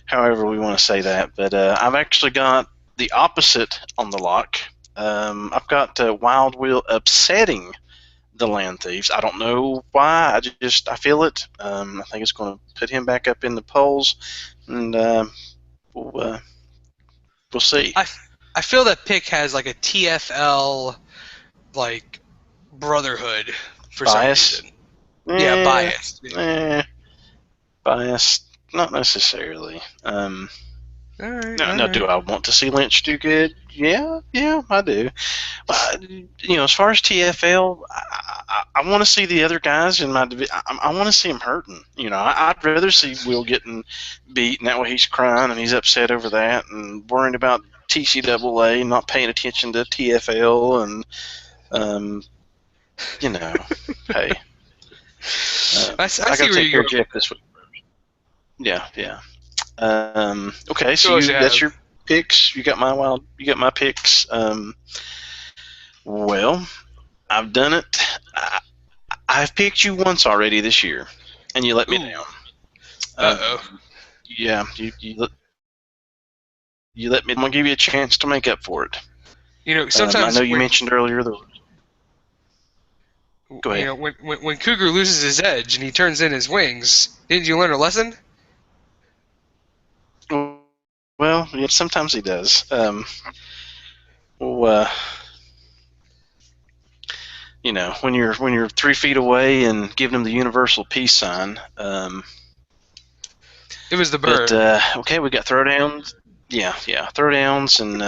However we want to say that, but I've actually got the opposite on the lock. I've got Wild Will upsetting the Land Thieves. I don't know why. I feel it. I think it's going to put him back up in the polls, and we'll see. I feel that pick has like a TFL like brotherhood for bias? Some reason. Yeah, bias. Bias, not necessarily. All right, no, do I want to see Lynch do good? Yeah, I do. As far as TFL, I want to see the other guys in my division. I want to see him hurting. I'd rather see Will getting beat, and that way he's crying and he's upset over that and worrying about TCAA, not paying attention to TFL, and hey, I got to take care of Jeff this week. Yeah. Okay, so that's your picks. You got my picks. Well, I've done it. I've picked you once already this year, and you let me down. Yeah, you let me. I'm gonna give you a chance to make up for it. Sometimes I know you mentioned earlier the. Go ahead. When Cougar loses his edge and he turns in his wings, didn't you learn a lesson? Well, yeah, sometimes he does. When you're 3 feet away and giving him the universal peace sign. It was the bird. But, okay, we got throwdowns. Yeah, throwdowns and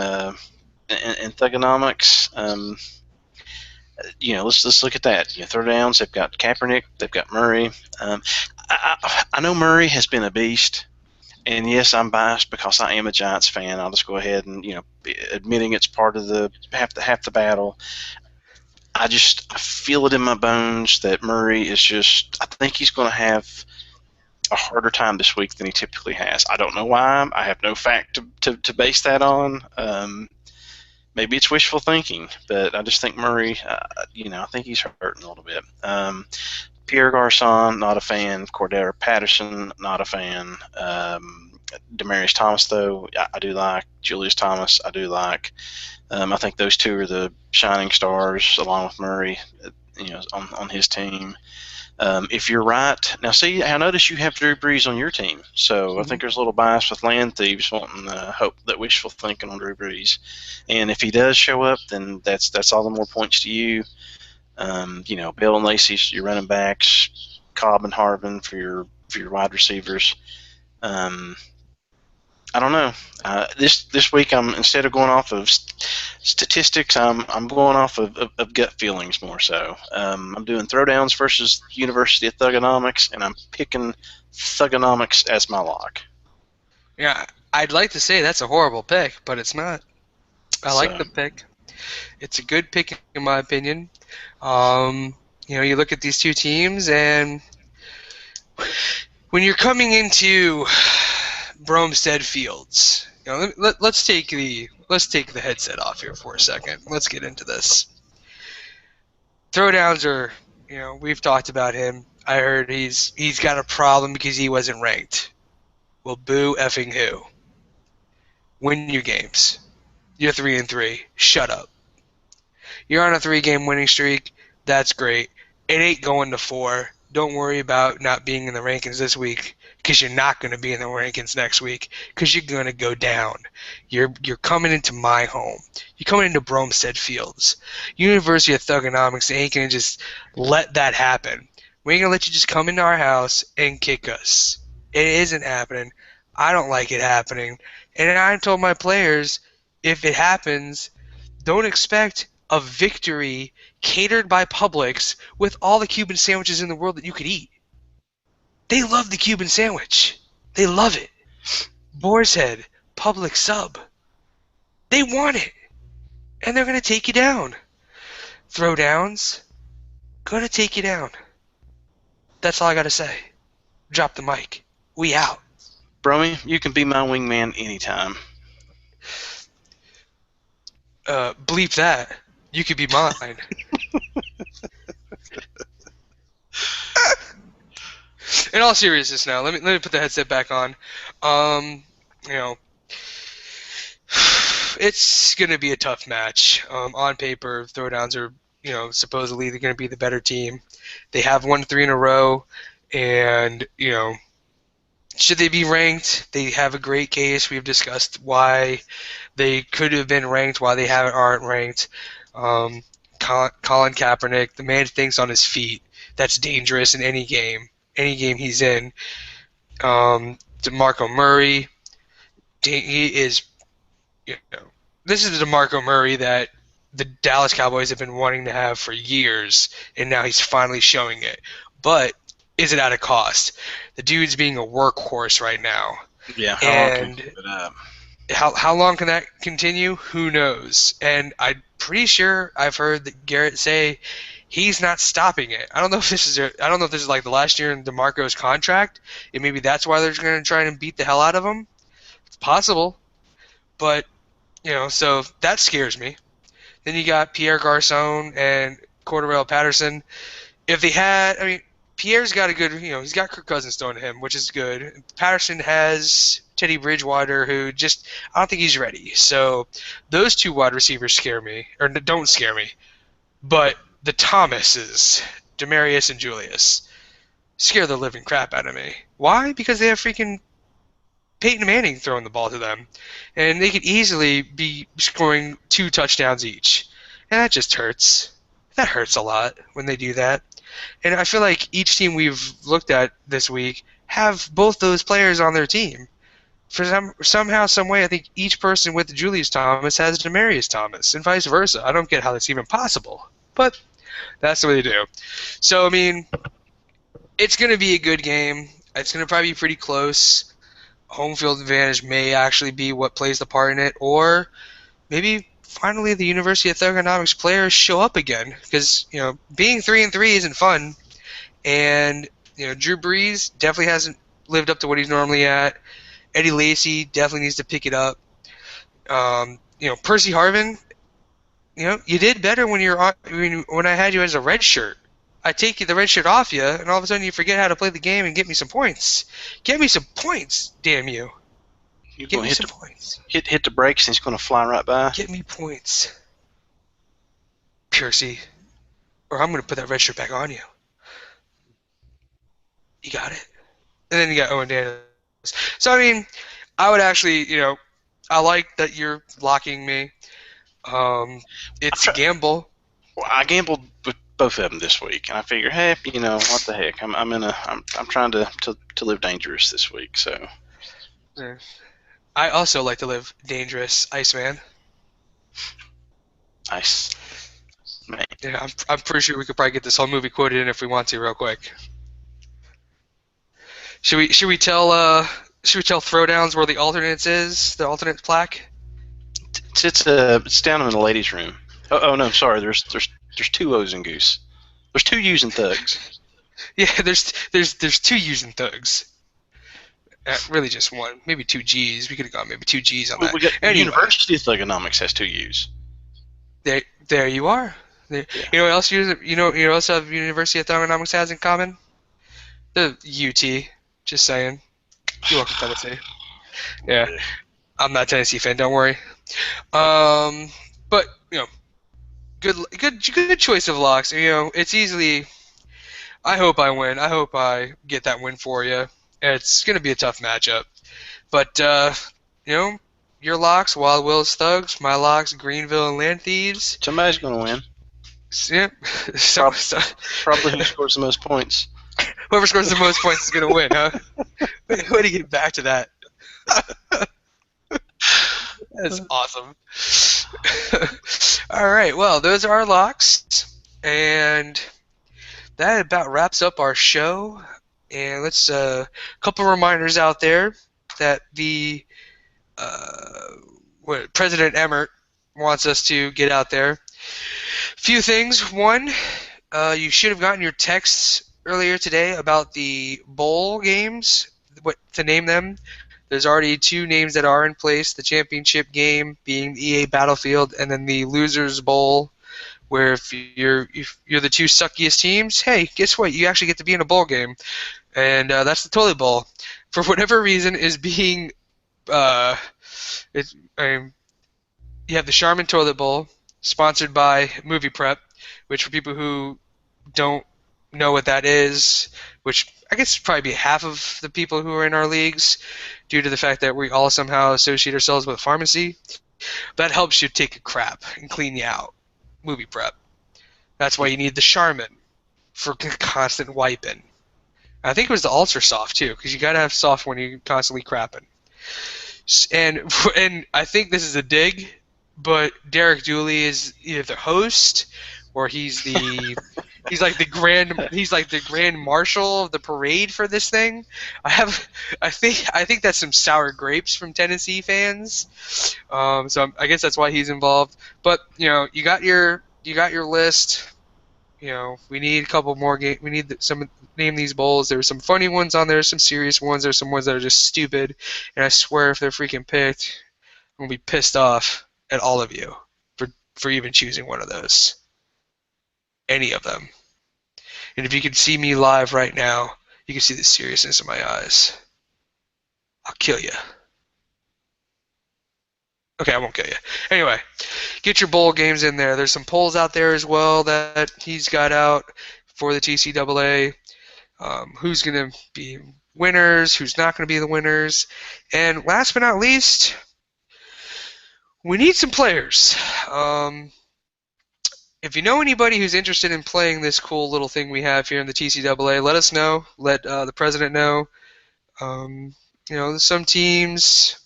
thugonomics. Let's look at that. Throwdowns. They've got Kaepernick. They've got Murray. I know Murray has been a beast. And yes, I'm biased because I am a Giants fan. I'll just go ahead and admitting it's part of the half the battle. I feel it in my bones that Murray is just. I think he's going to have a harder time this week than he typically has. I don't know why. I have no fact to base that on. Maybe it's wishful thinking, but I just think Murray. I think he's hurting a little bit. Pierre Garcon, not a fan. Cordero Patterson, not a fan. Demaryius Thomas, though, I do like. Julius Thomas, I do like. I think those two are the shining stars, along with Murray, on his team. If you're right, now see, I notice you have Drew Brees on your team, so I think there's a little bias with land thieves wanting hope that wishful thinking on Drew Brees, and if he does show up, then that's all the more points to you. Bill and Lacey's your running backs, Cobb and Harvin for your wide receivers. Um, I don't know. This week, I'm instead of going off of statistics, I'm going off of gut feelings more so. I'm doing throwdowns versus University of Thugonomics, and I'm picking Thugonomics as my lock. Yeah, I'd like to say that's a horrible pick, but it's not. I like the pick. It's a good pick in my opinion. You look at these two teams, and when you're coming into Bromstead Fields, let's take the headset off here for a second. Let's get into this. Throwdowns are, we've talked about him. I heard he's got a problem because he wasn't ranked. Well, boo effing who? Win your games. You're 3-3. Shut up. You're on a 3-game winning streak. That's great. It ain't going to 4. Don't worry about not being in the rankings this week, because you're not going to be in the rankings next week, because you're going to go down. You're coming into my home. You're coming into Bromstead Fields. University of Thugonomics ain't going to just let that happen. We ain't going to let you just come into our house and kick us. It isn't happening. I don't like it happening. And I told my players, if it happens, don't expect a victory catered by Publix with all the Cuban sandwiches in the world that you could eat. They love the Cuban sandwich. They love it. Boar's Head, Publix sub. They want it. And they're going to take you down. Throwdowns, going to take you down. That's all I got to say. Drop the mic. We out. Bromy, you can be my wingman anytime. Bleep that. You could be mine. In all seriousness now, let me put the headset back on. It's going to be a tough match. On paper, Throwdowns are, supposedly they're going to be the better team. They have won 3 in a row, and, should they be ranked? They have a great case. We've discussed why they could have been ranked, why they aren't ranked. Colin Kaepernick, the man thinks on his feet. That's dangerous in any game he's in. DeMarco Murray, he is, this is the DeMarco Murray that the Dallas Cowboys have been wanting to have for years, and now he's finally showing it. But is it at a cost? The dude's being a workhorse right now. Yeah, how long can that continue? Who knows? And I'm pretty sure I've heard that Garrett say he's not stopping it. I don't know if this is like the last year in DeMarco's contract, and maybe that's why they're going to try and beat the hell out of him. It's possible, but so that scares me. Then you got Pierre Garcon and Cordero Patterson. If they had, Pierre's got a good, he's got Kirk Cousins thrown to him, which is good. Patterson has Teddy Bridgewater, who I don't think he's ready. So those two wide receivers scare me, or don't scare me. But the Thomases, Demaryius and Julius, scare the living crap out of me. Why? Because they have freaking Peyton Manning throwing the ball to them. And they could easily be scoring 2 touchdowns each. And that just hurts. That hurts a lot when they do that. And I feel like each team we've looked at this week have both those players on their team. For somehow, some way, I think each person with Julius Thomas has Demaryius Thomas, and vice versa. I don't get how that's even possible, but that's the way they do. So, it's going to be a good game. It's going to probably be pretty close. home field advantage may actually be what plays the part in it, or maybe finally the University of Thugonomics players show up again, because being 3-3 isn't fun, and Drew Brees definitely hasn't lived up to what he's normally at. Eddie Lacy definitely needs to pick it up. Percy Harvin, you did better when I had you as a red shirt. I take you the red shirt off you, and all of a sudden you forget how to play the game and get me some points. Get me some points, damn you! He's Get going me to some points. hit the brakes, and he's going to fly right by. Get me points, Percy, or I'm gonna put that red shirt back on you. You got it. And then you got Owen Daniels. So I mean, I would actually, I like that you're locking me. It's a gamble. Well, I gambled with both of them this week, and I figure, hey, what the heck? I'm trying to live dangerous this week, so. Yeah. I also like to live dangerous, Iceman. Nice. Man. Yeah, I'm pretty sure we could probably get this whole movie quoted in if we want to, real quick. Should we tell Throwdowns where the alternates is? The alternate plaque? It's down in the ladies' room. Oh no, sorry. There's two O's in Goose. There's two U's in Thugs. Yeah, there's two using thugs. Really, just one, maybe two G's. We could have gone maybe two G's on that. We got anyway, University of Thugonomics has two U's. There you are. There, Yeah. You know what else? You know what else University of Thugonomics has in common? The UT. Just saying. You're welcome, Tennessee. Yeah, I'm not a Tennessee fan. Don't worry. But good choice of locks. It's easily. I hope I win. I hope I get that win for you. It's gonna be a tough matchup, but your locks, Wild Will's Thugs. My locks, Greenville and Land Thieves. Somebody's going to win. Yeah. Probably who scores the most points. Whoever scores the most points is gonna win, huh? Way to get back to that. That's awesome. All right, well, those are our locks, and that about wraps up our show. And let's couple reminders out there that the what President Emmert wants us to get out there. Few things. One, you should have gotten your texts earlier today about the bowl games, what to name them. There's already two names that are in place, the championship game being the EA Battlefield, and then the Losers Bowl, where if you're the two suckiest teams, hey, guess what? You actually get to be in a bowl game. And that's the Toilet Bowl. For whatever reason, is being you have the Charmin Toilet Bowl, sponsored by Movie Prep, which for people who don't know what that is, which I guess probably be half of the people who are in our leagues, due to the fact that we all somehow associate ourselves with a pharmacy. That helps you take a crap and clean you out. Movie Prep. That's why you need the Charmin for constant wiping. I think it was the Ultra Soft too, because you gotta have soft when you're constantly crapping. And I think this is a dig, but Derek Dooley is either the host or he's like the grand marshal of the parade for this thing. I think that's some sour grapes from Tennessee fans. So I guess that's why he's involved. But you got your list. We need a couple more games. We need some name these bowls. There's some funny ones on there, some serious ones. There's some ones that are just stupid. And I swear, if they're freaking picked, I'm gonna be pissed off at all of you for even choosing one of those. Any of them. And if you can see me live right now, you can see the seriousness in my eyes. I'll kill you. Okay, I won't kill you. Anyway, get your bowl games in there. There's some polls out there as well that he's got out for the TCAA. Who's going to be winners, who's not going to be the winners. And last but not least, we need some players. If you know anybody who's interested in playing this cool little thing we have here in the TCAA, let us know. Let the president know. Some teams...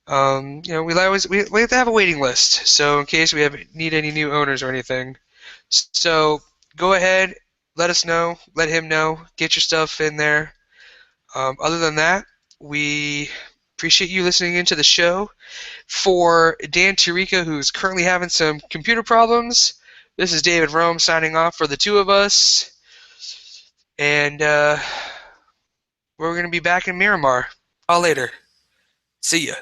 we have to have a waiting list, so in case we need any new owners or anything. So go ahead, let us know, let him know, get your stuff in there. Other than that, We appreciate you listening into the show. For Dan Tirico, who's currently having some computer problems, this is David Rome signing off for the two of us. And we're going to be back in Miramar. All later. See ya.